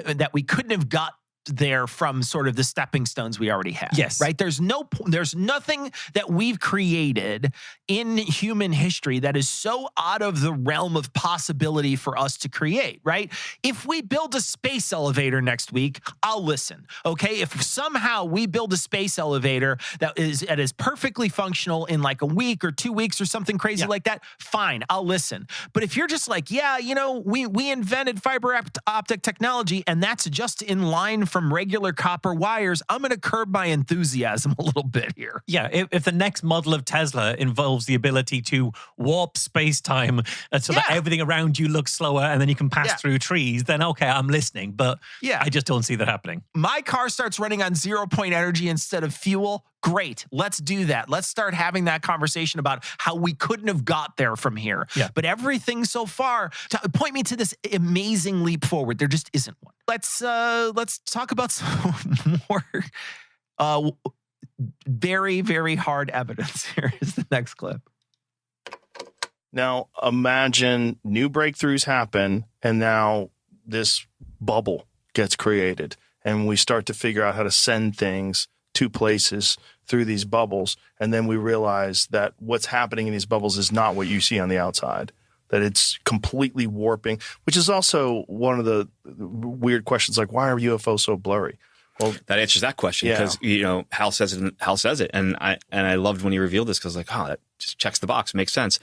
that we couldn't have got there from sort of the stepping stones we already have. Yes. Right? There's nothing that we've created in human history that is so out of the realm of possibility for us to create, right? If we build a space elevator next week, I'll listen. Okay? If somehow we build a space elevator that is perfectly functional in like a week or 2 weeks or something crazy like that, fine, I'll listen. But if you're just like, yeah, you know, we invented fiber optic technology and that's just in line from regular copper wires, I'm going to curb my enthusiasm a little bit here. Yeah, if the next model of Tesla involves the ability to warp space-time so that everything around you looks slower and then you can pass through trees, then okay, I'm listening. But I just don't see that happening. My car starts running on 0-point energy instead of fuel. Great. Let's do that. Let's start having that conversation about how we couldn't have got there from here. Yeah. But everything so far, point me to this amazing leap forward. There just isn't one. Let's talk about some more very, very hard evidence. Here is the next clip. Now, imagine new breakthroughs happen, and now this bubble gets created, and we start to figure out how to send things to places through these bubbles, and then we realize that what's happening in these bubbles is not what you see on the outside, that it's completely warping, which is also one of the weird questions, like, why are UFOs so blurry? Well, that answers that question because, you know, Hal says it. And I loved when he revealed this because, like, that just checks the box. It makes sense.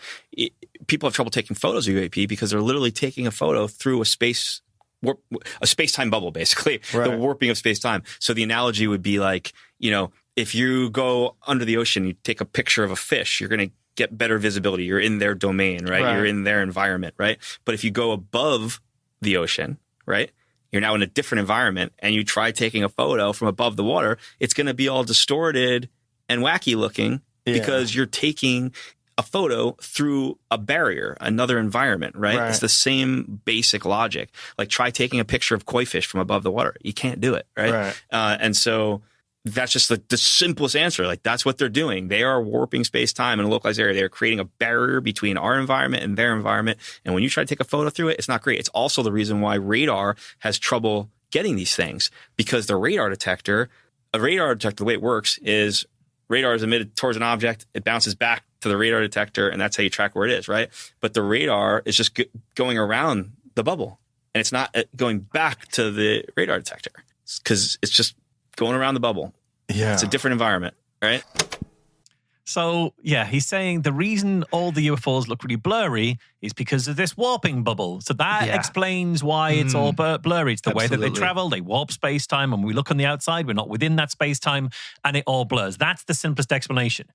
People have trouble taking photos of UAP because they're literally taking a photo through a space-time bubble, basically, the warping of space-time. So the analogy would be like, you know, if you go under the ocean, you take a picture of a fish, you're going to get better visibility. You're in their domain, right? You're in their environment, right? But if you go above the ocean, right, you're now in a different environment and you try taking a photo from above the water, it's going to be all distorted and wacky looking because you're taking a photo through a barrier, another environment, right? It's the same basic logic. Like, try taking a picture of koi fish from above the water. You can't do it, right? And so that's just the simplest answer. Like, that's what they're doing. They are warping space-time in a localized area. They're creating a barrier between our environment and their environment. And when you try to take a photo through it, it's not great. It's also the reason why radar has trouble getting these things, because the radar detector, the way it works is radar is emitted towards an object. It bounces back to the radar detector, and that's how you track where it is, right? But the radar is just going around the bubble, and it's not going back to the radar detector because it's just going around the bubble. Yeah. It's a different environment, right? So, yeah, he's saying the reason all the UFOs look really blurry is because of this warping bubble. So that explains why it's all blurry. It's the way that they travel. They warp space-time. And when we look on the outside, we're not within that space-time, and it all blurs. That's the simplest explanation.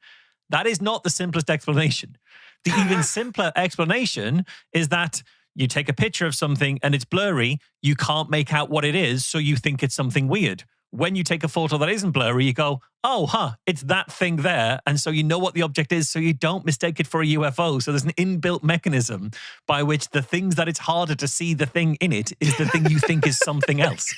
That is not the simplest explanation. The even simpler explanation is that you take a picture of something and it's blurry. You can't make out what it is, so you think it's something weird. When you take a photo that isn't blurry, you go, oh, it's that thing there. And so you know what the object is, so you don't mistake it for a UFO. So there's an inbuilt mechanism by which the things that it's harder to see the thing in it is the thing you think is something else.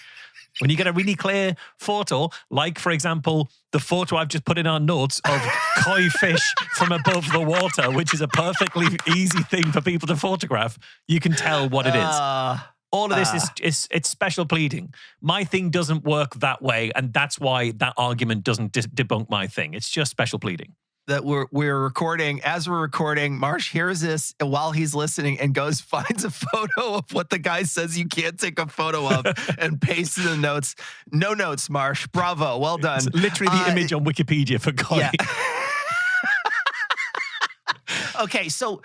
When you get a really clear photo, like, for example, the photo I've just put in our notes of koi fish from above the water, which is a perfectly easy thing for people to photograph, you can tell what it is. All of this is it's special pleading. My thing doesn't work that way, and that's why that argument doesn't debunk my thing. It's just special pleading. That we're recording. As we're recording, Marsh hears this while he's listening and finds a photo of what the guy says you can't take a photo of and pastes in the notes. No notes, Marsh. Bravo. Well done. It's literally the image on Wikipedia for koi. Yeah. Okay, so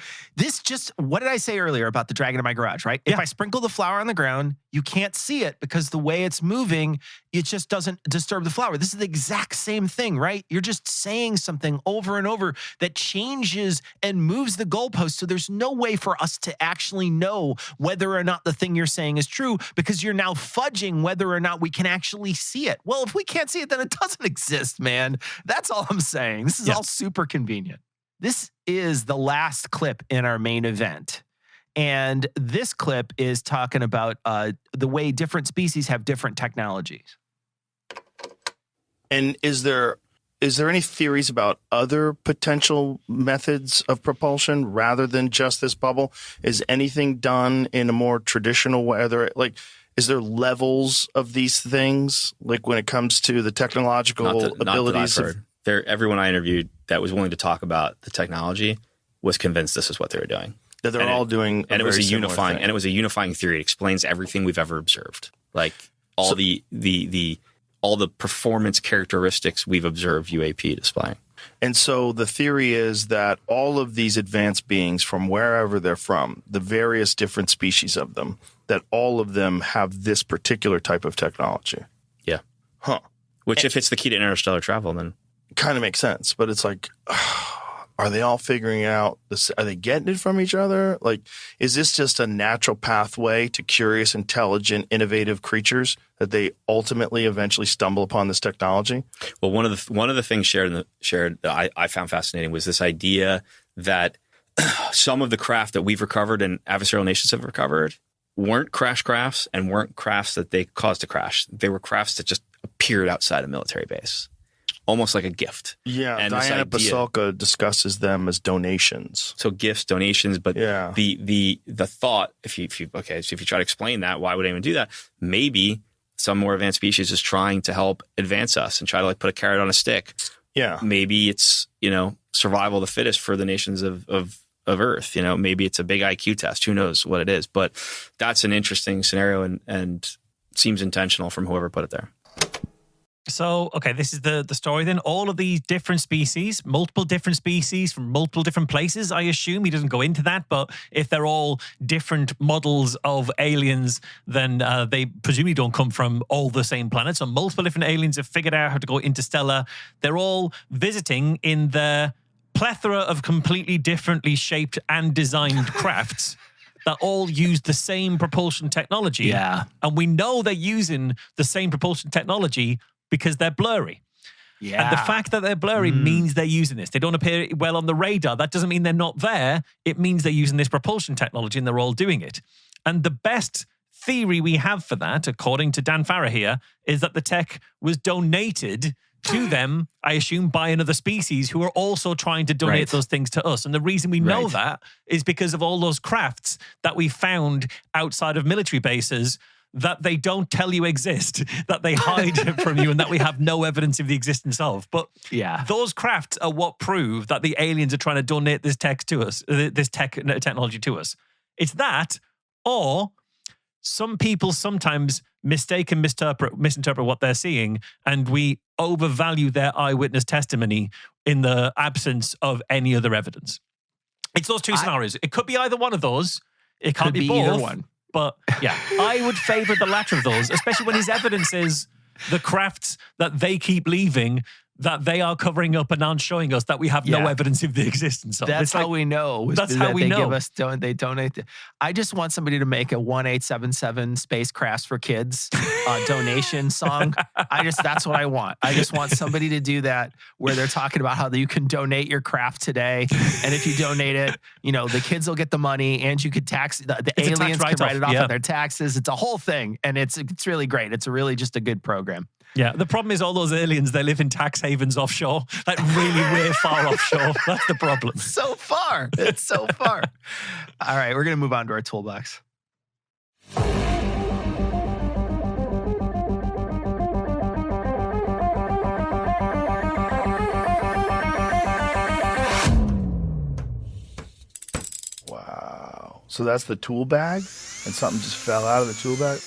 what did I say earlier about the dragon in my garage, right? Yeah. If I sprinkle the flour on the ground, you can't see it because the way it's moving, it just doesn't disturb the flour. This is the exact same thing, right? You're just saying something over and over that changes and moves the goalpost. So there's no way for us to actually know whether or not the thing you're saying is true because you're now fudging whether or not we can actually see it. Well, if we can't see it, then it doesn't exist, man. That's all I'm saying. This is all super convenient. This is the last clip in our main event. And this clip is talking about the way different species have different technologies. And is there any theories about other potential methods of propulsion rather than just this bubble? Is anything done in a more traditional way? Is there levels of these things? Like when it comes to the technological abilities of... Everyone I interviewed that was willing to talk about the technology was convinced this is what they were doing. That they're all doing, and it was a unifying theory. It explains everything we've ever observed, like all the performance characteristics we've observed UAP displaying. And so the theory is that all of these advanced beings, from wherever they're from, the various different species of them, that all of them have this particular type of technology. Yeah. Huh. Which, if it's the key to interstellar travel, then kind of makes sense. But it's like, are they all figuring out this? Are they getting it from each other? Like, is this just a natural pathway to curious, intelligent, innovative creatures that they ultimately eventually stumble upon this technology? Well, one of the things shared that I found fascinating was this idea that some of the craft that we've recovered and adversarial nations have recovered weren't crash crafts and weren't crafts that they caused to crash. They were crafts that just appeared outside a military base. Almost like a gift. Yeah, and Diana Pasulka discusses them as donations. So gifts, donations, but the thought, if you try to explain that, why would anyone do that? Maybe some more advanced species is trying to help advance us and try to put a carrot on a stick. Yeah. Maybe it's, survival of the fittest for the nations of Earth. Maybe it's a big IQ test. Who knows what it is? But that's an interesting scenario and seems intentional from whoever put it there. So, okay, this is the story then. All of these different species, multiple different species from multiple different places, I assume. He doesn't go into that, but if they're all different models of aliens, then they presumably don't come from all the same planet. So multiple different aliens have figured out how to go interstellar. They're all visiting in their plethora of completely differently shaped and designed crafts that all use the same propulsion technology. Yeah. And we know they're using the same propulsion technology because they're blurry. Yeah. And the fact that they're blurry means they're using this. They don't appear well on the radar. That doesn't mean they're not there. It means they're using this propulsion technology and they're all doing it. And the best theory we have for that, according to Dan Farah here, is that the tech was donated to them, I assume, by another species who are also trying to donate those things to us. And the reason we know that is because of all those crafts that we found outside of military bases that they don't tell you exist, that they hide from you, and that we have no evidence of the existence of. But those crafts are what prove that the aliens are trying to donate this tech to us, this technology to us. It's that, or some people sometimes mistake and misinterpret what they're seeing, and we overvalue their eyewitness testimony in the absence of any other evidence. It's those two scenarios. It could be either one of those. It can't be both. either one. But yeah, I would favor the latter of those, especially when his evidence is the crafts that they keep leaving, that they are covering up and aren't showing us, that we have no evidence of the existence of. That's how we know. That's how we know. They donate. I just want somebody to make a 1-877 Spacecrafts for Kids donation song. That's what I want. I just want somebody to do that where they're talking about how you can donate your craft today. And if you donate it, the kids will get the money and you could tax, the aliens can write it off on their taxes. It's a whole thing. And it's really great. It's really just a good program. Yeah, the problem is all those aliens, they live in tax havens offshore, like really way far offshore. That's the problem. So far. It's so far. All right, we're going to move on to our toolbox. Wow. So that's the tool bag? And something just fell out of the tool bag?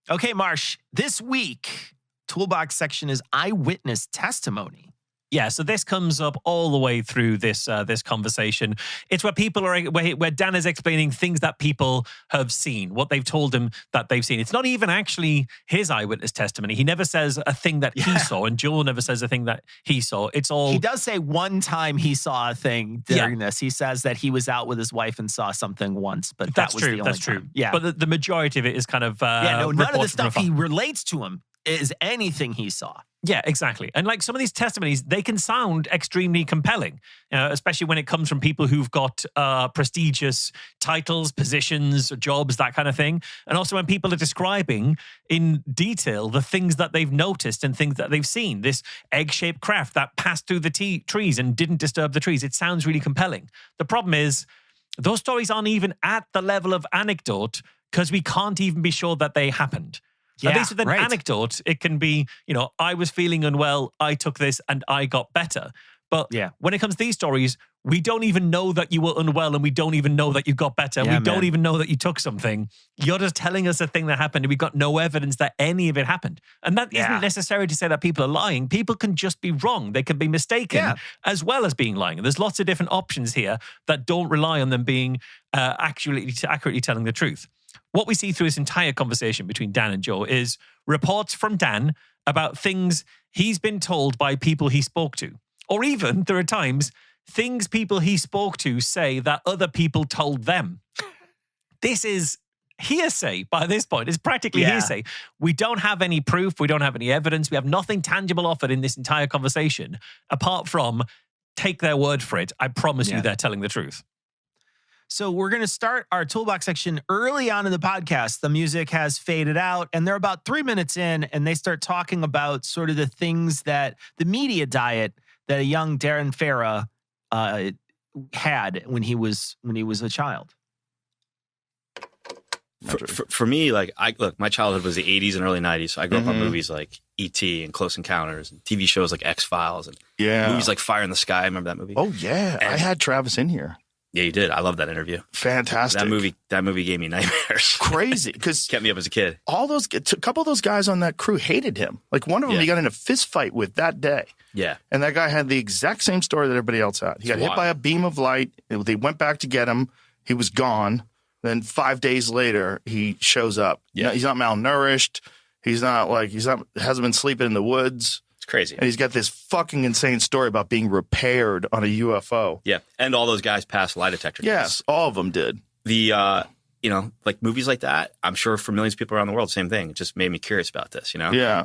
Okay, Marsh, this week, toolbox section is eyewitness testimony. Yeah, so this comes up all the way through this conversation. It's where where Dan is explaining things that people have seen, what they've told him that they've seen. It's not even actually his eyewitness testimony. He never says a thing that he saw, and Joel never says a thing that he saw. It's all... He does say one time he saw a thing during this. He says that he was out with his wife and saw something once, but that was the only time. Yeah, but the majority of it is kind of... none of the stuff he relates to him is anything he saw. Yeah, exactly. And like some of these testimonies, they can sound extremely compelling, especially when it comes from people who've got prestigious titles, positions, jobs, that kind of thing. And also when people are describing in detail the things that they've noticed and things that they've seen. This egg-shaped craft that passed through the trees and didn't disturb the trees. It sounds really compelling. The problem is those stories aren't even at the level of anecdote because we can't even be sure that they happened. Yeah, at least with an anecdote, it can be, I was feeling unwell, I took this and I got better. But when it comes to these stories, we don't even know that you were unwell and we don't even know that you got better. We don't even know that you took something. You're just telling us a thing that happened and we've got no evidence that any of it happened. And that isn't necessary to say that people are lying. People can just be wrong. They can be mistaken as well as being lying. And there's lots of different options here that don't rely on them being accurately telling the truth. What we see through this entire conversation between Dan and Joe is reports from Dan about things he's been told by people he spoke to. Or even, there are times, things people he spoke to say that other people told them. This is hearsay by this point. It's practically hearsay. We don't have any proof. We don't have any evidence. We have nothing tangible offered in this entire conversation, apart from take their word for it. I promise you they're telling the truth. So we're going to start our toolbox section early on in the podcast. The music has faded out and they're about 3 minutes in and they start talking about sort of the things that the media diet that a young Darren Farah had when he was a child. For me, look, my childhood was the 80s and early 90s. So I grew up on movies like E.T. and Close Encounters and TV shows like X-Files and movies like Fire in the Sky. Remember that movie? Oh, yeah. And I had Travis in here. Yeah, you did. I love that interview. Fantastic. That movie gave me nightmares. Crazy. Because kept me up as a kid. A couple of those guys on that crew hated him. Like one of them he got in a fist fight with that day. Yeah. And that guy had the exact same story that everybody else had. He got hit by a beam of light. They went back to get him. He was gone. Then 5 days later, he shows up. Yeah. He's not malnourished. Hasn't been sleeping in the woods. Crazy. And he's got this fucking insane story about being repaired on a UFO. Yeah. And all those guys passed lie detector tests. Yes, all of them did. The, like movies like that, I'm sure for millions of people around the world, same thing. It just made me curious about this, Yeah.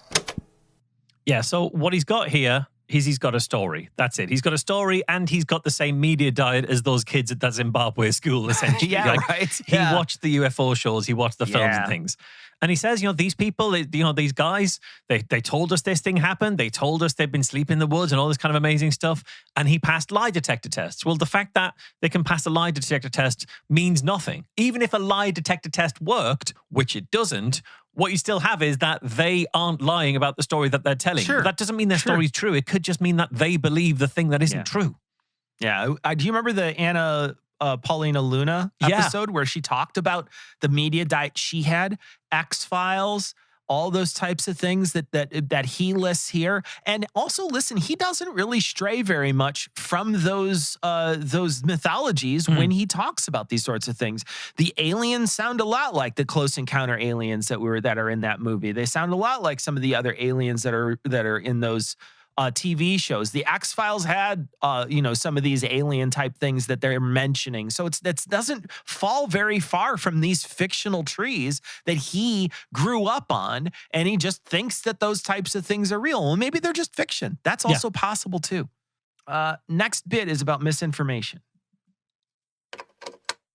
Yeah. So what he's got here is he's got a story. That's it. He's got a story and he's got the same media diet as those kids at that Zimbabwe school, essentially. Right. He watched the UFO shows. He watched the films and things. And he says, these people, these guys, they told us this thing happened. They told us they've been sleeping in the woods and all this kind of amazing stuff. And he passed lie detector tests. Well, the fact that they can pass a lie detector test means nothing. Even if a lie detector test worked, which it doesn't, what you still have is that they aren't lying about the story that they're telling. Sure. But that doesn't mean their story's true. It could just mean that they believe the thing that isn't true. Yeah. Do you remember the Anna Paulina Luna episode where she talked about the media diet she had, X-Files, all those types of things that he lists here. And also, listen, he doesn't really stray very much from those mythologies when he talks about these sorts of things. The aliens sound a lot like the Close Encounter aliens that are in that movie. They sound a lot like some of the other aliens that are in those TV shows. The X-Files had, some of these alien type things that they're mentioning. So that doesn't fall very far from these fictional trees that he grew up on, and he just thinks that those types of things are real. Well, maybe they're just fiction. That's also possible too. Next bit is about misinformation.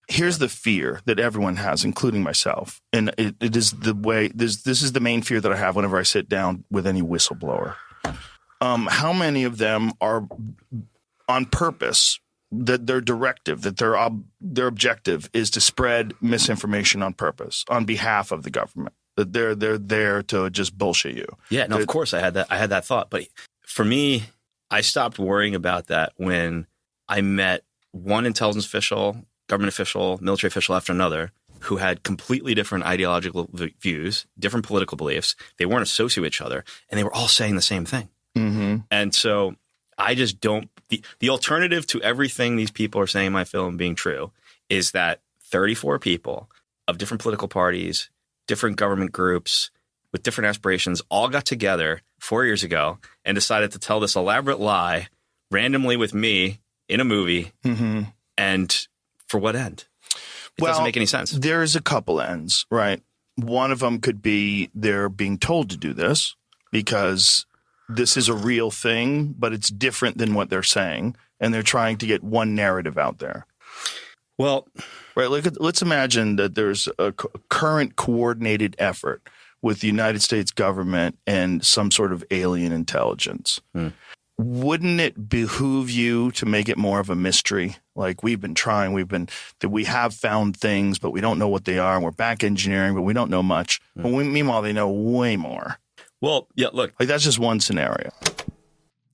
Here's the fear that everyone has, including myself. And it is the way, this is the main fear that I have whenever I sit down with any whistleblower. How many of them are on purpose, that their directive, that their objective is to spread misinformation on purpose on behalf of the government, that they're there to just bullshit you? Yeah, no, of course I had that thought. But for me, I stopped worrying about that when I met one intelligence official, government official, military official after another, who had completely different ideological views, different political beliefs. They weren't associated with each other, and they were all saying the same thing. Mm-hmm. And so I just don't – the alternative to everything these people are saying in my film being true is that 34 people of different political parties, different government groups with different aspirations all got together 4 years ago and decided to tell this elaborate lie randomly with me in a movie. Mm-hmm. And for what end? It doesn't make any sense. There's a couple ends, right? One of them could be they're being told to do this because – this is a real thing, but it's different than what they're saying, and they're trying to get one narrative out there. Well, right. Let's imagine that there's a current coordinated effort with the United States government and some sort of alien intelligence. Wouldn't it behoove you to make it more of a mystery? Like we have found things, but we don't know what they are. And we're back engineering, but we don't know much. But meanwhile, they know way more. Well, yeah, look. Like that's just one scenario.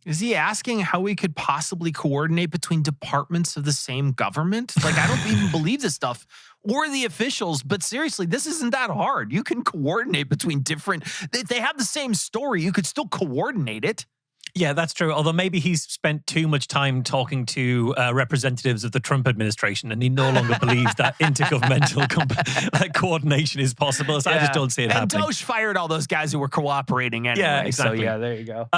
Is he asking how we could possibly coordinate between departments of the same government? Like, I don't even believe this stuff or the officials, but seriously, this isn't that hard. You can coordinate between different, if they have the same story, you could still coordinate it. Yeah, that's true. Although maybe he's spent too much time talking to representatives of the Trump administration, and he no longer believes that intergovernmental coordination is possible. So I just don't see it happening. And Doge fired all those guys who were cooperating anyway. Yeah, exactly. So, yeah, there you go.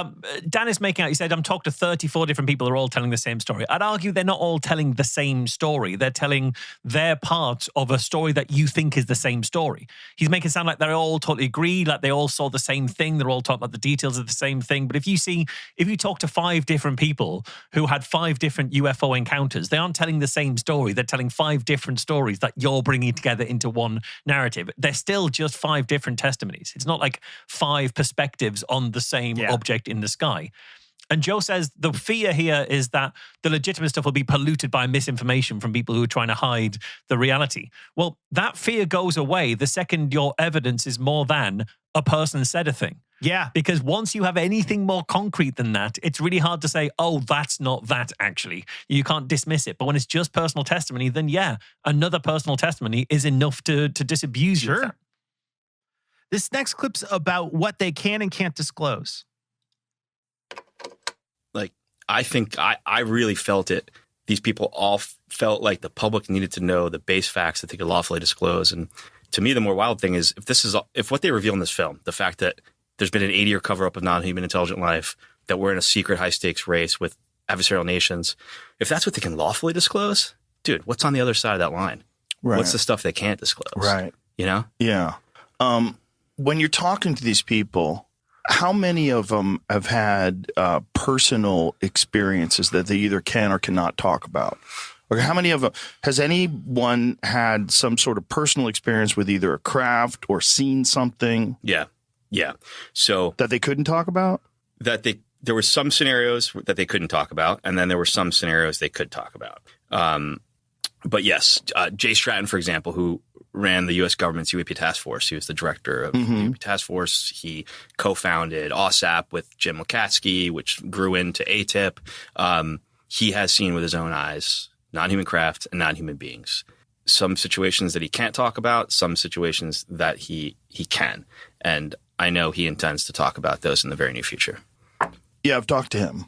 Dan is making out, he said, I'm talking to 34 different people who are all telling the same story. I'd argue they're not all telling the same story. They're telling their part of a story that you think is the same story. He's making it sound like they all totally agree, like they all saw the same thing. They're all talking about the details of the same thing. But if you talk to 5 different people who had 5 different UFO encounters, they aren't telling the same story. They're telling 5 different stories that you're bringing together into one narrative. They're still just 5 different testimonies. It's not like 5 perspectives on the same object in the sky. And Joe says the fear here is that the legitimate stuff will be polluted by misinformation from people who are trying to hide the reality. Well, that fear goes away the second your evidence is more than a person said a thing. Yeah. Because once you have anything more concrete than that, it's really hard to say, oh, that's not that actually. You can't dismiss it. But when it's just personal testimony, then yeah, another personal testimony is enough to disabuse you of that. This next clip's about what they can and can't disclose. Like, I think I really felt it. These people all felt like the public needed to know the base facts that they could lawfully disclose. And to me, the more wild thing is if what they reveal in this film, the fact that there's been an 80-year cover-up of non-human intelligent life, that we're in a secret high-stakes race with adversarial nations, if that's what they can lawfully disclose, dude, what's on the other side of that line? Right. What's the stuff they can't disclose? Right. You know? Yeah. When you're talking to these people, how many of them have had personal experiences that they either can or cannot talk about? Or how many of them, has anyone had some sort of personal experience with either a craft or seen something? Yeah. Yeah. So that they couldn't talk about? There were some scenarios that they couldn't talk about, and then there were some scenarios they could talk about. But yes, Jay Stratton, for example, who ran the U.S. government's UAP task force. He was the director of the UAP task force. He co-founded OSAP with Jim Lukatsky, which grew into ATIP. He has seen with his own eyes non-human craft and non-human beings. Some situations that he can't talk about, some situations that he can. And I know he intends to talk about those in the very near future. Yeah, I've talked to him.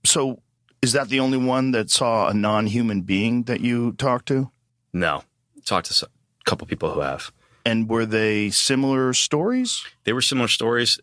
So is that the only one that saw a non-human being that you talked to? No. Talked to a couple people who have. And were they similar stories? They were similar stories.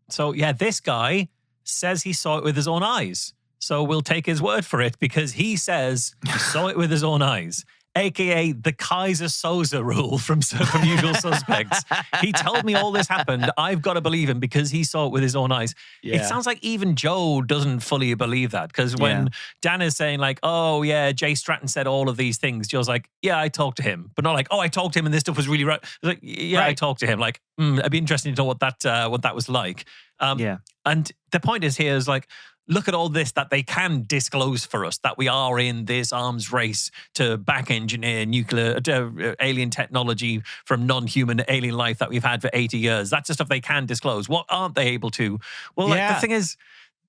So, yeah, this guy says he saw it with his own eyes. So we'll take his word for it because he says he saw it with his own eyes, a.k.a. the Kaiser Soze rule from Usual Suspects. He told me all this happened. I've got to believe him because he saw it with his own eyes. Yeah. It sounds like even Joe doesn't fully believe that because when Dan is saying like, oh, yeah, Jay Stratton said all of these things, Joe's like, yeah, I talked to him. But not like, oh, I talked to him and this stuff was really right. Like, yeah, I talked to him. Like, it'd be interesting to know what that was like. And the point is here is like, look at all this that they can disclose for us, that we are in this arms race to back engineer nuclear alien technology from non-human alien life that we've had for 80 years. That's the stuff they can disclose. What aren't they able to? Well, like, the thing is,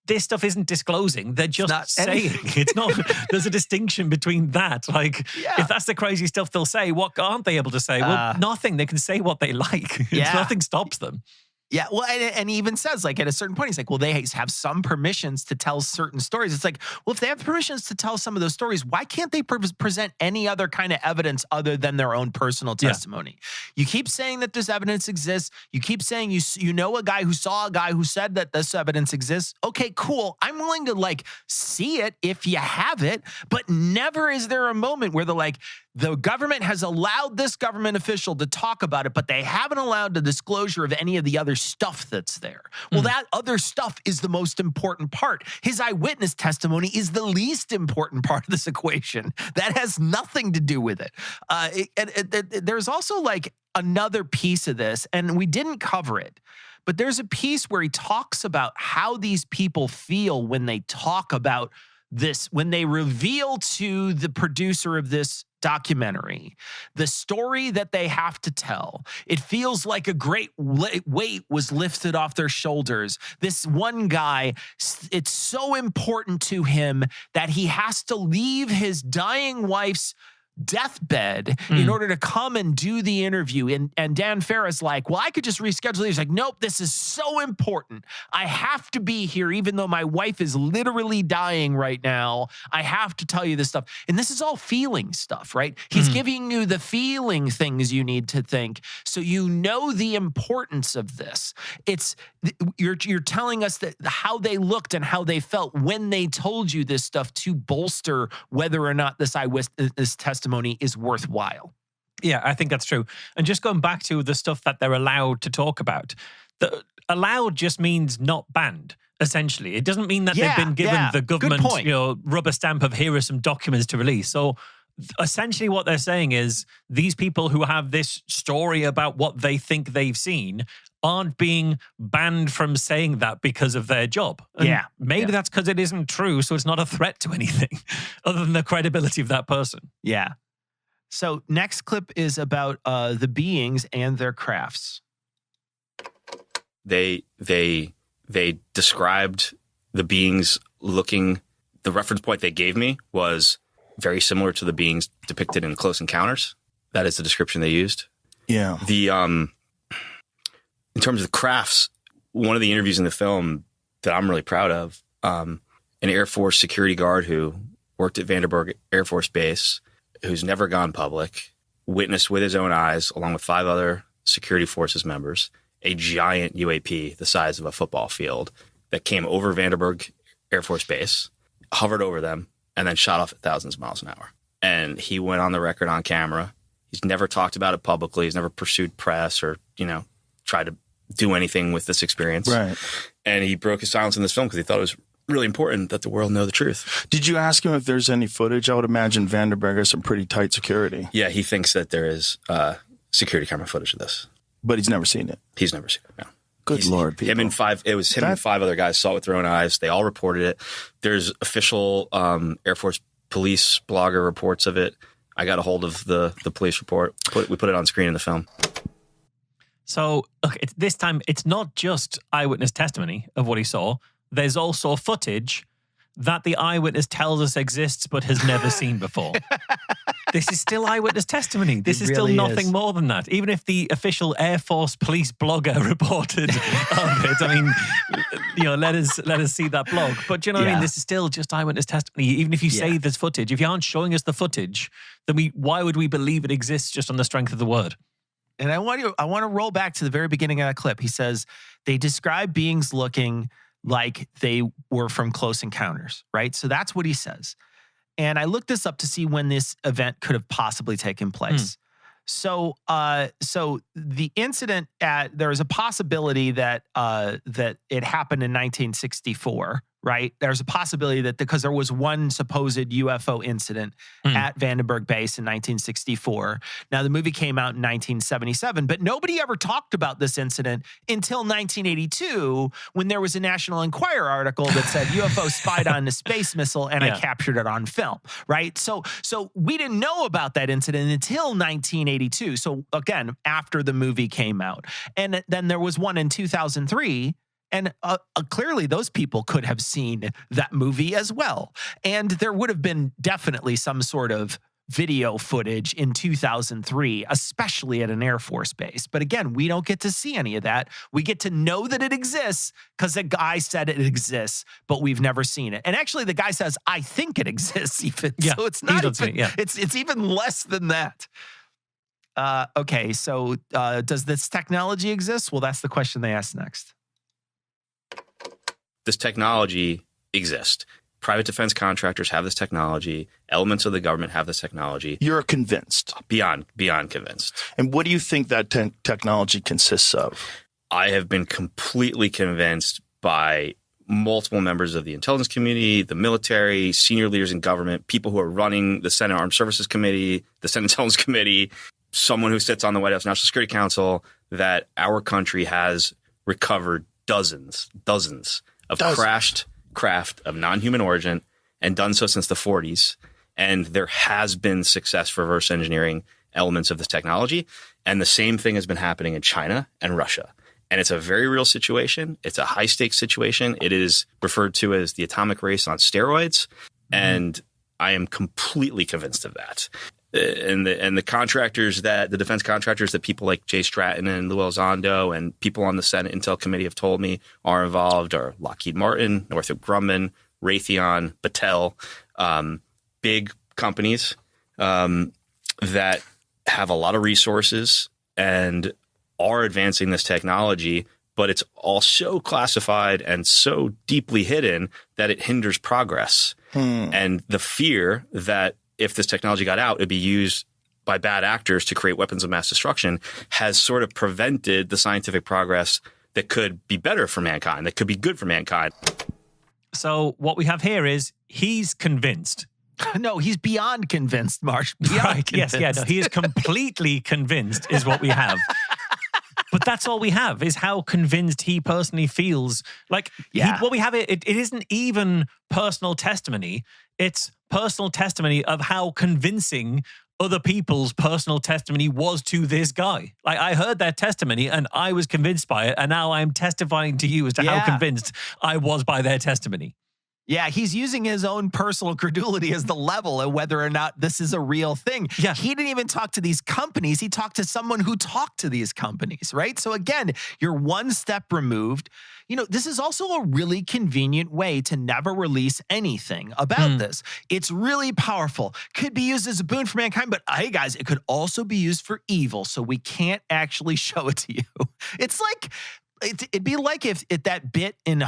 this stuff isn't disclosing. They're just saying. It's not, there's a distinction between that. Like, if that's the crazy stuff they'll say, what aren't they able to say? Well, nothing. They can say what they like. Nothing stops them. Yeah, well, and he even says, like, at a certain point, he's like, well, they have some permissions to tell certain stories. It's like, well, if they have permissions to tell some of those stories, why can't they present any other kind of evidence other than their own personal testimony? You keep saying that this evidence exists. You keep saying you know a guy who saw a guy who said that this evidence exists. Okay, cool. I'm willing to, like, see it if you have it, but never is there a moment where they're like, the government has allowed this government official to talk about it, but they haven't allowed the disclosure of any of the other stuff that's there. Well, that other stuff is the most important part. His eyewitness testimony is the least important part of this equation. That has nothing to do with it. There's also like another piece of this, and we didn't cover it, but there's a piece where he talks about how these people feel when they talk about this, when they reveal to the producer of this documentary the story that they have to tell. It feels like a great weight was lifted off their shoulders. This one guy, it's so important to him that he has to leave his dying wife's deathbed in order to come and do the interview. And Dan Ferris like, well, I could just reschedule. He's like, nope, this is so important. I have to be here even though my wife is literally dying right now. I have to tell you this stuff. And this is all feeling stuff, right? He's giving you the feeling things you need to think so you know the importance of this. It's you're telling us that how they looked and how they felt when they told you this stuff to bolster whether or not this testimony is worthwhile. Yeah, I think that's true. And just going back to the stuff that they're allowed to talk about, the allowed just means not banned. Essentially, it doesn't mean that they've been given the government, rubber stamp of here are some documents to release. So essentially what they're saying is these people who have this story about what they think they've seen aren't being banned from saying that because of their job. And maybe that's because it isn't true, so it's not a threat to anything other than the credibility of that person. Yeah. So next clip is about the beings and their crafts. They described the beings looking, the reference point they gave me was very similar to the beings depicted in Close Encounters. That is the description they used. Yeah. In terms of the crafts, one of the interviews in the film that I'm really proud of, an Air Force security guard who worked at Vandenberg Air Force Base, who's never gone public, witnessed with his own eyes, along with 5 other security forces members, a giant UAP the size of a football field that came over Vandenberg Air Force Base, hovered over them, and then shot off at thousands of miles an hour. And he went on the record on camera. He's never talked about it publicly. He's never pursued press or, tried to do anything with this experience. Right. And he broke his silence in this film because he thought it was really important that the world know the truth. Did you ask him if there's any footage? I would imagine Vandenberg has some pretty tight security. Yeah, he thinks that there is security camera footage of this. But he's never seen it. He's never seen it, no. Good Lord, people. Him and 5 other guys saw it with their own eyes. They all reported it. There's official Air Force police blogger reports of it. I got a hold of the police report. We put it on screen in the film. So look, this time it's not just eyewitness testimony of what he saw. There's also footage that the eyewitness tells us exists but has never seen before. This is still eyewitness testimony. This is really still nothing is. more than that. Even if the official Air Force police blogger reported of it, I mean, let us see that blog. But do you know what I mean? This is still just eyewitness testimony. Even if you say there's footage, if you aren't showing us the footage, then why would we believe it exists just on the strength of the word? And I want to roll back to the very beginning of that clip. He says they describe beings looking like they were from Close Encounters, right? So that's what he says. And I looked this up to see when this event could have possibly taken place. So the incident there is a possibility that it happened in 1964, right? There's a possibility that because there was one supposed UFO incident at Vandenberg Base in 1964. Now the movie came out in 1977, but nobody ever talked about this incident until 1982 when there was a National Enquirer article that said UFO spied on the space missile and I captured it on film, right? So we didn't know about that incident until 1982. So again, after the movie came out. And then there was one in 2003. And clearly those people could have seen that movie as well. And there would have been definitely some sort of video footage in 2003, especially at an Air Force base. But again, we don't get to see any of that. We get to know that it exists because the guy said it exists, but we've never seen it. And actually the guy says, I think it exists even. Yeah, so it's not even, yeah. it's even less than that. Okay, so does this technology exist? Well, that's the question they ask next. This technology exists. Private defense contractors have this technology. Elements of the government have this technology. You're convinced. Beyond convinced. And what do you think that technology consists of? I have been completely convinced by multiple members of the intelligence community, the military, senior leaders in government, people who are running the Senate Armed Services Committee, the Senate Intelligence Committee, someone who sits on the White House National Security Council, that our country has recovered dozens of crashed craft of non-human origin and done so since the 40s. And there has been success for reverse engineering elements of this technology. And the same thing has been happening in China and Russia. And it's a very real situation. It's a high stakes situation. It is referred to as the atomic race on steroids. And I am completely convinced of that. And the contractors the defense contractors that people like Jay Stratton and Lou Elizondo and people on the Senate Intel Committee have told me are involved are Lockheed Martin, Northrop Grumman, Raytheon, Battelle, big companies that have a lot of resources and are advancing this technology, but it's all so classified and so deeply hidden that it hinders progress. And the fear that if this technology got out, it'd be used by bad actors to create weapons of mass destruction has sort of prevented the scientific progress that could be better for mankind, that could be good for mankind. So what we have here is he's convinced. No, he's beyond convinced, Marsh. Beyond convinced. Yes, no, he is completely convinced is what we have. But that's all we have is how convinced he personally feels. Like, what we have, it isn't even personal testimony. It's personal testimony of how convincing other people's personal testimony was to this guy. Like, I heard their testimony and I was convinced by it. And now I'm testifying to you as to how convinced I was by their testimony. Yeah, he's using his own personal credulity as the level of whether or not this is a real thing. Yeah. He didn't even talk to these companies. He talked to someone who talked to these companies, right? So again, you're one step removed. You know, this is also a really convenient way to never release anything about this. It's really powerful. Could be used as a boon for mankind, but hey guys, it could also be used for evil. So we can't actually show it to you. It's like, it'd be like if that bit in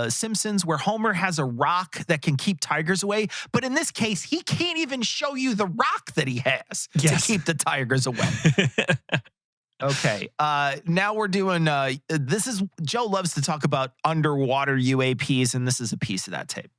Simpsons where Homer has a rock that can keep tigers away, but in this case, he can't even show you the rock that he has to keep the tigers away. Okay, now we're doing, Joe loves to talk about underwater UAPs, and this is a piece of that tape.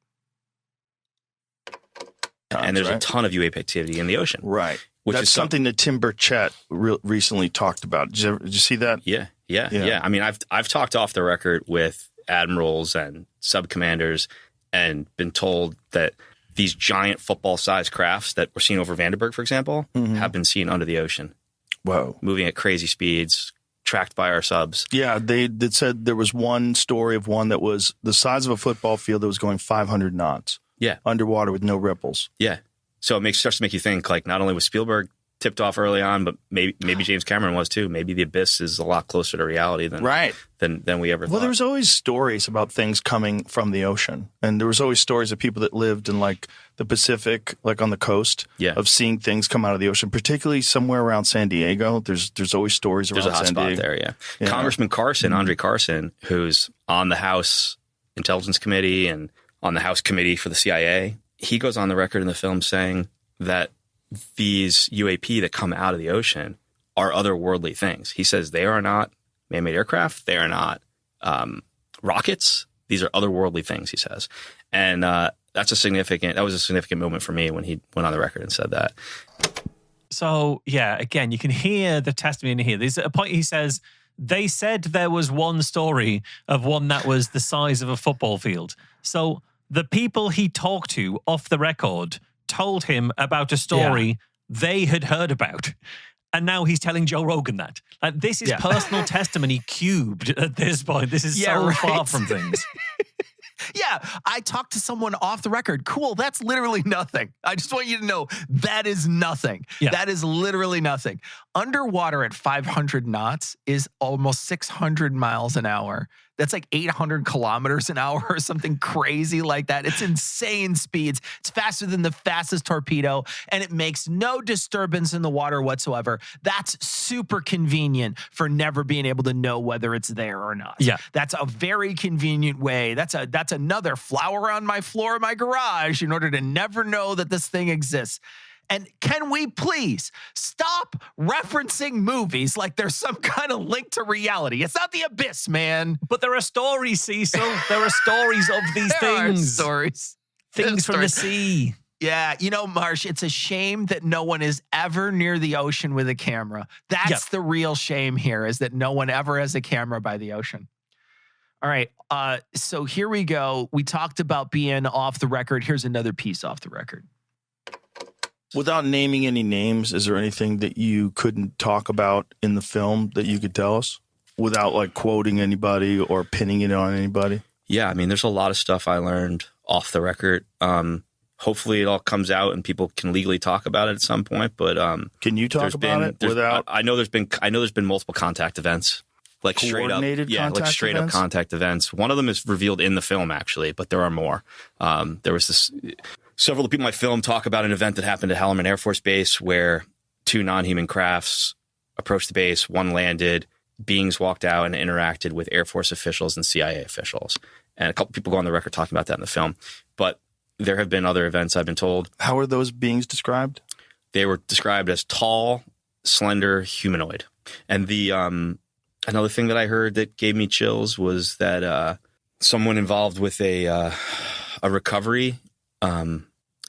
And there's a ton of UAP activity in the ocean. Right. Which That's is something that Tim Burchett recently talked about. Did you see that? Yeah. I mean, I've talked off the record with admirals and sub-commanders and been told that these giant football-sized crafts that were seen over Vandenberg, for example, have been seen under the ocean. Whoa. Moving at crazy speeds, tracked by our subs. Yeah, they said there was one story of one that was the size of a football field that was going 500 knots. Yeah. Underwater with no ripples. Yeah. So it starts to make you think, like, not only was Spielberg tipped off early on, but maybe James Cameron was too. Maybe the abyss is a lot closer to reality than we ever thought. Well, there was always stories about things coming from the ocean, and there was always stories of people that lived in like the Pacific, like on the coast, of seeing things come out of the ocean, particularly somewhere around San Diego. There's always stories around San Diego. There's a hot spot there, yeah. Congressman Carson, Andre Carson, who's on the House Intelligence Committee and on the House Committee for the CIA, he goes on the record in the film saying that these UAP that come out of the ocean are otherworldly things. He says they are not man-made aircraft. They are not rockets. These are otherworldly things, he says. And that was a significant moment for me when he went on the record and said that. So, yeah, again, you can hear the testimony in here. There's a point he says, they said there was one story of one that was the size of a football field. So the people he talked to off the record told him about a story they had heard about. And now he's telling Joe Rogan that. Like, this is personal testimony cubed at this point. This is so far from things. Yeah, I talked to someone off the record. Cool, that's literally nothing. I just want you to know that is nothing. Yeah. That is literally nothing. Underwater at 500 knots is almost 600 miles an hour. That's like 800 kilometers an hour or something crazy like that. It's insane speeds. It's faster than the fastest torpedo, and it makes no disturbance in the water whatsoever. That's super convenient for never being able to know whether it's there or not. Yeah. That's a very convenient way. That's another flower on my floor in my garage in order to never know that this thing exists. And can we please stop referencing movies like there's some kind of link to reality? It's not the abyss, man. But there are stories, Cecil. There are stories of these things. Stories. Things from the sea. Yeah, you know, Marsh, it's a shame that no one is ever near the ocean with a camera. That's the real shame here, is that no one ever has a camera by the ocean. All right, so here we go. We talked about being off the record. Here's another piece off the record. Without naming any names, is there anything that you couldn't talk about in the film that you could tell us without like quoting anybody or pinning it on anybody? Yeah, I mean, there's a lot of stuff I learned off the record. Hopefully it all comes out and people can legally talk about it at some point. But can you talk about it without? I know there's been multiple contact events, like straight up contact events. One of them is revealed in the film, actually, but there are more. There was this. Several of the people in my film talk about an event that happened at Halleman Air Force Base where two non-human crafts approached the base, one landed, beings walked out and interacted with Air Force officials and CIA officials. And a couple people go on the record talking about that in the film. But there have been other events, I've been told. How are those beings described? They were described as tall, slender, humanoid. And the another thing that I heard that gave me chills was that someone involved with a recovery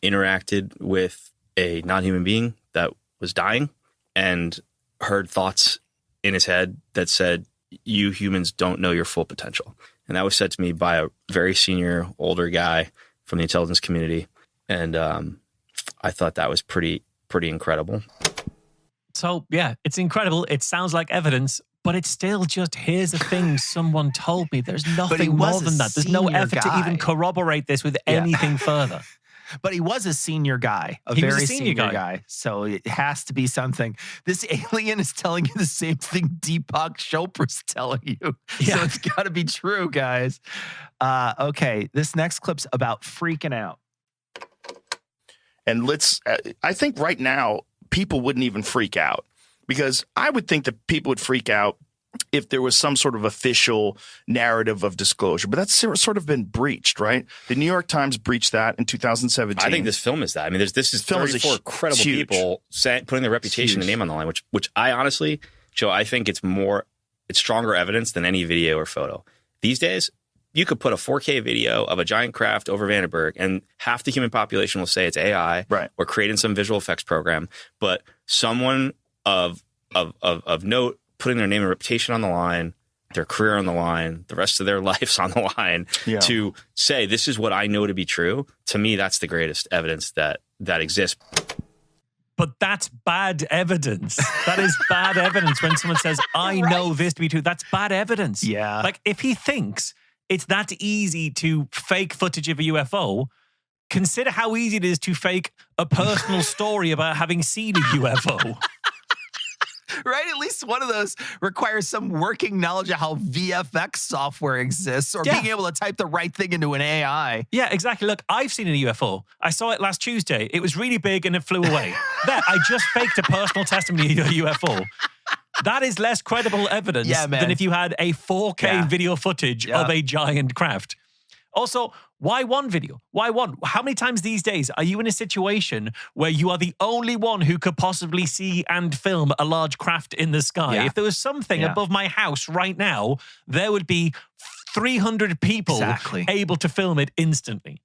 interacted with a non-human being that was dying and heard thoughts in his head that said, "You humans don't know your full potential." And that was said to me by a very senior, older guy from the intelligence community. And I thought that was pretty incredible. So, yeah, it's incredible. It sounds like evidence, but it's still just, here's the thing someone told me. There's nothing more than that. There's no effort to even corroborate this with anything further. But he was a senior guy, a very senior guy. So it has to be something. This alien is telling you the same thing Deepak Chopra's telling you. Yeah. So it's got to be true, guys. Okay, this next clip's about freaking out. And I think right now, people wouldn't even freak out, because I would think that people would freak out if there was some sort of official narrative of disclosure. But that's sort of been breached, right? The New York Times breached that in 2017. I think this film is that. I mean, this is 34 credible people putting their reputation and name on the line, which I honestly, Joe, I think it's stronger evidence than any video or photo. These days, you could put a 4K video of a giant craft over Vandenberg, and half the human population will say it's AI, right, or creating some visual effects program. But someone of note putting their name and reputation on the line, their career on the line, the rest of their lives on the line, to say, this is what I know to be true. To me, that's the greatest evidence that exists. But that's bad evidence. That is bad evidence when someone says, I know this to be true. That's bad evidence. Yeah. Like, if he thinks it's that easy to fake footage of a UFO, consider how easy it is to fake a personal story about having seen a UFO. Right? At least one of those requires some working knowledge of how VFX software exists or being able to type the right thing into an AI. Yeah, exactly. Look, I've seen a UFO. I saw it last Tuesday. It was really big and it flew away. There, I just faked a personal testimony of a UFO. That is less credible evidence than if you had a 4K video footage of a giant craft. Also, why one video? Why one? How many times these days are you in a situation where you are the only one who could possibly see and film a large craft in the sky? Yeah. If there was something above my house right now, there would be 300 people able to film it instantly.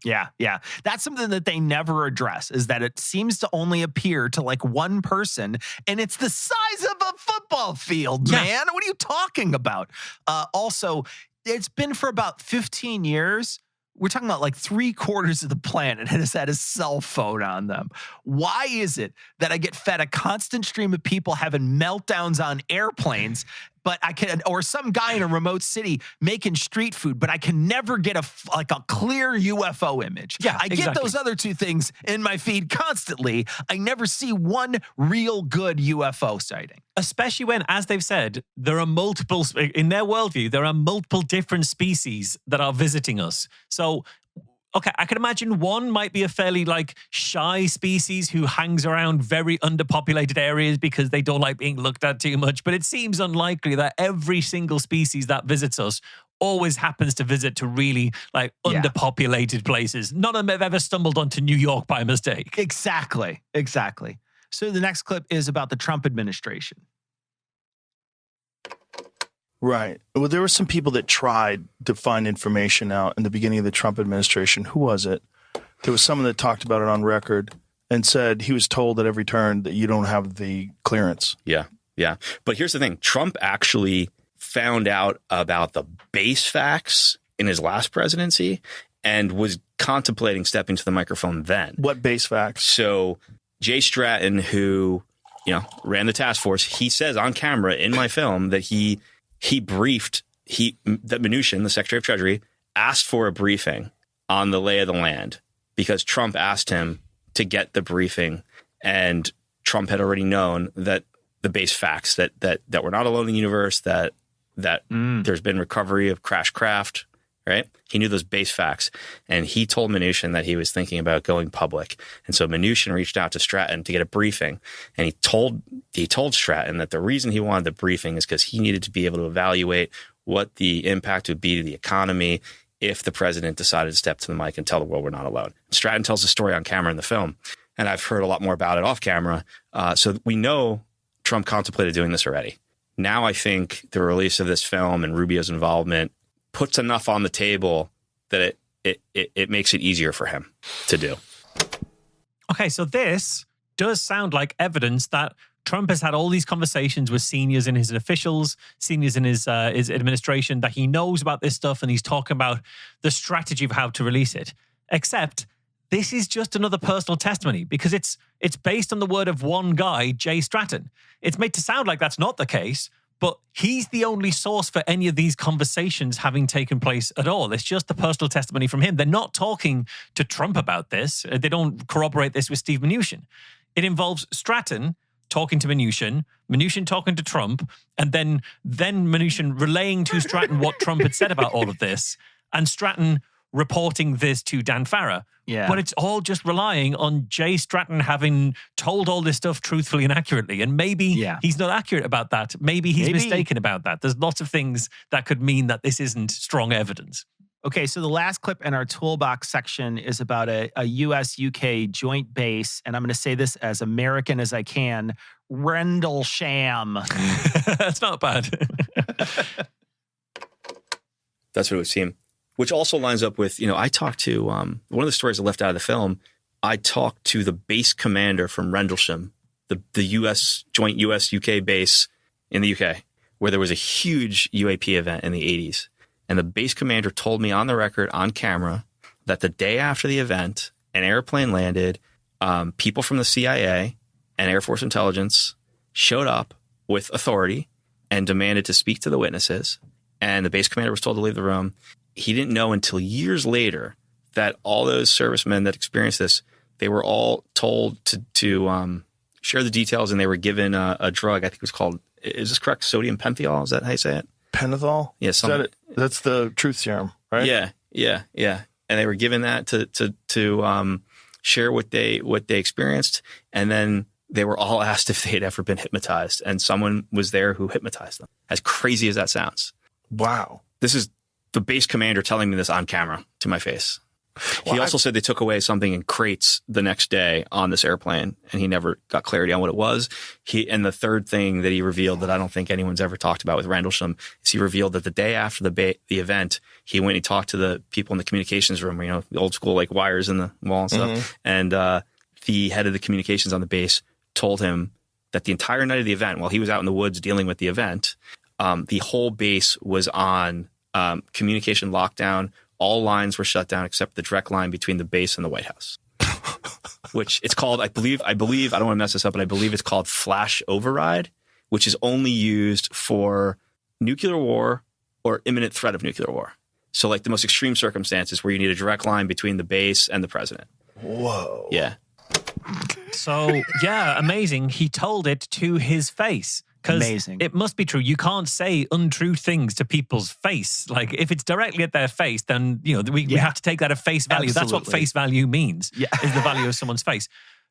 Yeah, yeah. That's something that they never address, is that it seems to only appear to like one person, and it's the size of a football field, man. What are you talking about? Also, it's been for about 15 years. We're talking about like 3/4 of the planet has had a cell phone on them. Why is it that I get fed a constant stream of people having meltdowns on airplanes, but I can, or some guy in a remote city making street food, but I can never get a clear UFO image? Yeah, I get those other two things in my feed constantly. I never see one real good UFO sighting. Especially when, as they've said, there are multiple, in their worldview, there are multiple different species that are visiting us. So, okay, I can imagine one might be a fairly like shy species who hangs around very underpopulated areas because they don't like being looked at too much. But it seems unlikely that every single species that visits us always happens to visit to really like underpopulated places. None of them have ever stumbled onto New York by mistake. Exactly. So the next clip is about the Trump administration. Right. Well, there were some people that tried to find information out in the beginning of the Trump administration. Who was it? There was someone that talked about it on record and said he was told at every turn that you don't have the clearance. Yeah. But here's the thing. Trump actually found out about the base facts in his last presidency and was contemplating stepping to the microphone then. What base facts? So Jay Stratton, who, ran the task force, he says on camera in my film that he briefed that Mnuchin, the Secretary of Treasury, asked for a briefing on the lay of the land because Trump asked him to get the briefing, and Trump had already known that the base facts that we're not alone in the universe, that there's been recovery of crashed craft. Right? He knew those base facts, and he told Mnuchin that he was thinking about going public. And so Mnuchin reached out to Stratton to get a briefing, and he told Stratton that the reason he wanted the briefing is because he needed to be able to evaluate what the impact would be to the economy if the president decided to step to the mic and tell the world we're not alone. Stratton tells the story on camera in the film, and I've heard a lot more about it off camera. So we know Trump contemplated doing this already. Now I think the release of this film and Rubio's involvement puts enough on the table that it makes it easier for him to do. Okay, so this does sound like evidence that Trump has had all these conversations with seniors in his officials, seniors in his administration, that he knows about this stuff and he's talking about the strategy of how to release it. Except this is just another personal testimony because it's based on the word of one guy, Jay Stratton. It's made to sound like that's not the case, but he's the only source for any of these conversations having taken place at all. It's just the personal testimony from him. They're not talking to Trump about this. They don't corroborate this with Steve Mnuchin. It involves Stratton talking to Mnuchin, Mnuchin talking to Trump, and then Mnuchin relaying to Stratton what Trump had said about all of this, and Stratton reporting this to Dan Farah. Yeah. But it's all just relying on Jay Stratton having told all this stuff truthfully and accurately. And maybe he's not accurate about that. Maybe he's mistaken about that. There's lots of things that could mean that this isn't strong evidence. Okay, so the last clip in our toolbox section is about a US-UK joint base, and I'm going to say this as American as I can, Rendlesham. That's not bad. That's what it would seem. Which also lines up with, I talked to, one of the stories I left out of the film, I talked to the base commander from Rendlesham, the joint US-UK base in the UK, where there was a huge UAP event in the 80s. And the base commander told me on the record, on camera, that the day after the event, an airplane landed, people from the CIA and Air Force intelligence showed up with authority and demanded to speak to the witnesses. And the base commander was told to leave the room. He didn't know until years later that all those servicemen that experienced this, they were all told to share the details, and they were given a drug. I think it was called, is this correct? Sodium pentothal? Is that how you say it? Pentothal? Yeah, Is that it? That's the truth serum, right? Yeah. And they were given that to share what they experienced, and then they were all asked if they had ever been hypnotized, and someone was there who hypnotized them. As crazy as that sounds. Wow. This is the base commander telling me this on camera to my face. Well, he also said they took away something in crates the next day on this airplane, and he never got clarity on what it was. And the third thing that he revealed that I don't think anyone's ever talked about with Rendlesham is he revealed that the day after the event, he went and he talked to the people in the communications room, the old school like wires in the wall and stuff. Mm-hmm. And the head of the communications on the base told him that the entire night of the event, while he was out in the woods dealing with the event, the whole base was on communication lockdown. All lines were shut down except the direct line between the base and the White House, which it's called, I believe, I don't want to mess this up, but I believe it's called flash override, which is only used for nuclear war or imminent threat of nuclear war. So like the most extreme circumstances where you need a direct line between the base and the president. Whoa. Yeah. So, yeah, amazing. He told it to his face. Amazing. It must be true. You can't say untrue things to people's face. Like if it's directly at their face, then we have to take that at face value. That's what Absolutely. face value means. Yeah. Is the value of someone's face.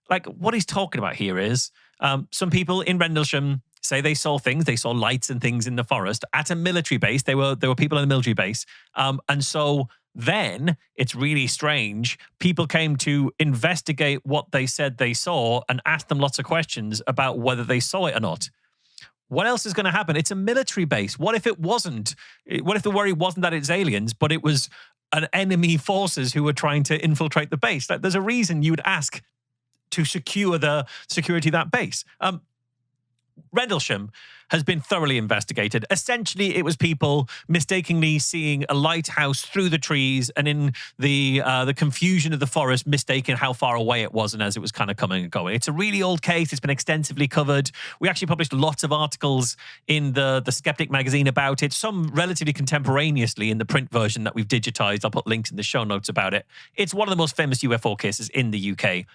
Like what he's talking about here is some people in Rendlesham say they saw things. They saw lights and things in the forest at a military base. There were people in the military base, and so then it's really strange. People came to investigate what they said they saw and asked them lots of questions about whether they saw it or not. What else is going to happen? It's a military base. What if it wasn't? What if the worry wasn't that it's aliens, but it was an enemy forces who were trying to infiltrate the base? Like, there's a reason you would ask to secure the security of that base. Rendlesham has been thoroughly investigated. Essentially, it was people mistakenly seeing a lighthouse through the trees, and in the confusion of the forest, mistaking how far away it was, and as it was kind of coming and going. It's a really old case. It's been extensively covered. We actually published lots of articles in the Skeptic magazine about it, some relatively contemporaneously in the print version that we've digitized. I'll put links in the show notes about it. It's one of the most famous UFO cases in the UK.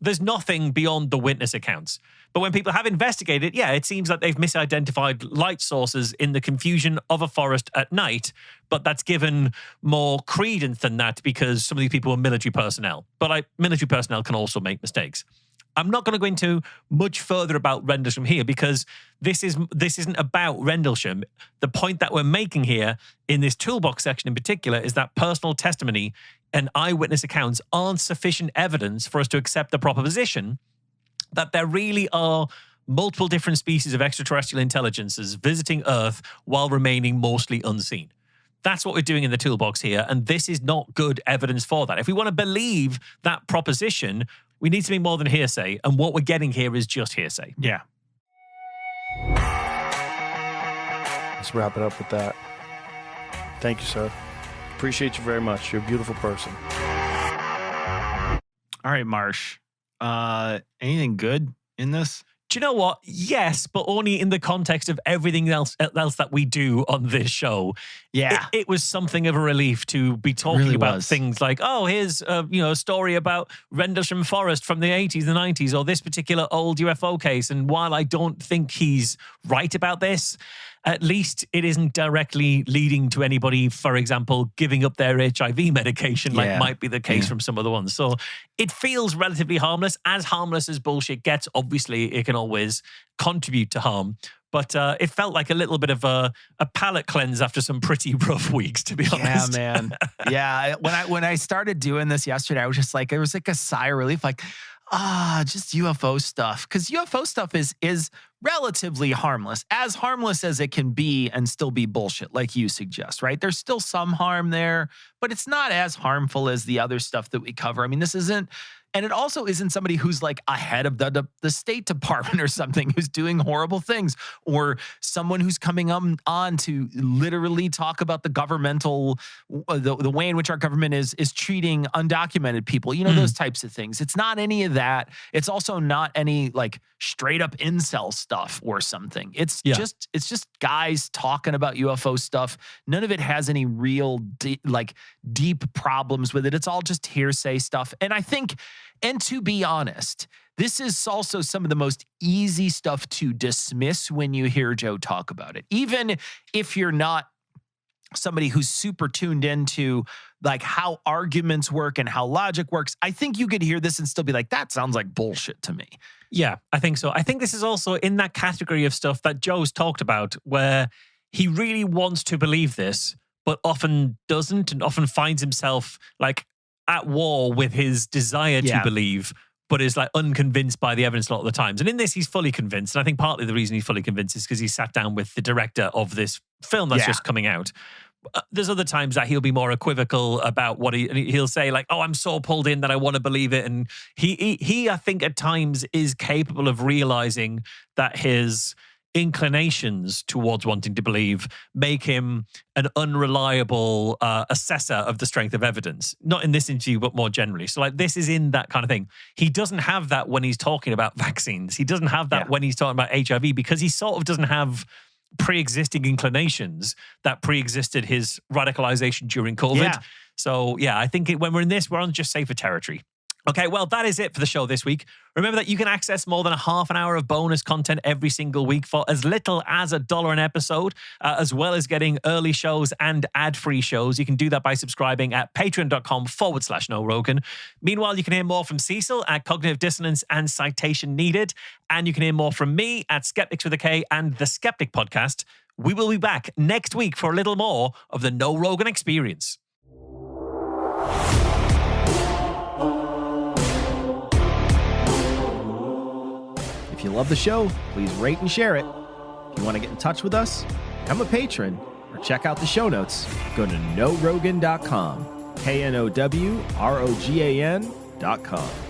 There's nothing beyond the witness accounts. But when people have investigated, it seems like they've misidentified light sources in the confusion of a forest at night, but that's given more credence than that because some of these people were military personnel. But military personnel can also make mistakes. I'm not going to go into much further about Rendlesham here because this isn't about Rendlesham. The point that we're making here in this toolbox section in particular is that personal testimony and eyewitness accounts aren't sufficient evidence for us to accept the proposition that there really are multiple different species of extraterrestrial intelligences visiting Earth while remaining mostly unseen. That's what we're doing in the toolbox here, and this is not good evidence for that. If we want to believe that proposition, we need to be more than hearsay, and what we're getting here is just hearsay. Yeah. Let's wrap it up with that. Thank you, sir. Appreciate you very much. You're a beautiful person. All right, Marsh. Anything good in this? Do you know what? Yes, but only in the context of everything else that we do on this show. Yeah. It was something of a relief to be talking Really about was. things like, oh, here's a story about Rendlesham Forest from the 80s and 90s, or this particular old UFO case. And while I don't think he's right about this, at least it isn't directly leading to anybody, for example, giving up their HIV medication like might be the case from some other ones. So it feels relatively harmless as bullshit gets. Obviously, it can always contribute to harm. But it felt like a little bit of a palate cleanse after some pretty rough weeks, to be honest. Yeah, man. Yeah. When I started doing this yesterday, I was just like, it was like a sigh of relief, like, just UFO stuff. Because UFO stuff is relatively harmless as it can be and still be bullshit, like you suggest, right? There's still some harm there, but it's not as harmful as the other stuff that we cover. I mean, this isn't, And it also isn't somebody who's like ahead of the State Department or something, who's doing horrible things, or someone who's coming on to literally talk about the governmental, the way in which our government is treating undocumented people, those types of things. It's not any of that. It's also not any like straight up incel stuff or something. It's just guys talking about UFO stuff. None of it has any real deep problems with it. It's all just hearsay stuff. And I think, and to be honest, this is also some of the most easy stuff to dismiss when you hear Joe talk about it. Even if you're not somebody who's super tuned into like how arguments work and how logic works, I think you could hear this and still be like, that sounds like bullshit to me. Yeah, I think so. I think this is also in that category of stuff that Joe's talked about, where he really wants to believe this, but often doesn't, and often finds himself like at war with his desire to believe, but is like unconvinced by the evidence a lot of the times. And in this, he's fully convinced. And I think partly the reason he's fully convinced is because he sat down with the director of this film that's just coming out. There's other times that he'll be more equivocal about what he'll say, like, oh, I'm so pulled in that I want to believe it. And he I think at times is capable of realizing that his inclinations towards wanting to believe make him an unreliable assessor of the strength of evidence. Not in this interview, but more generally. So like this is in that kind of thing. He doesn't have that when he's talking about vaccines. He doesn't have that when he's talking about HIV, because he sort of doesn't have pre-existing inclinations that pre-existed his radicalization during COVID. Yeah. So yeah, I think when we're in this, we're on just safer territory. Okay, well, that is it for the show this week. Remember that you can access more than a half an hour of bonus content every single week for as little as $1 an episode, as well as getting early shows and ad-free shows. You can do that by subscribing at patreon.com/No Rogan. Meanwhile, you can hear more from Cecil at Cognitive Dissonance and Citation Needed. And you can hear more from me at Skeptics with a K and The Skeptic Podcast. We will be back next week for a little more of the No Rogan experience. If you love the show, please rate and share it. If you want to get in touch with us, become a patron, or check out the show notes, go to NoRogan.com. KNOWROGAN.com.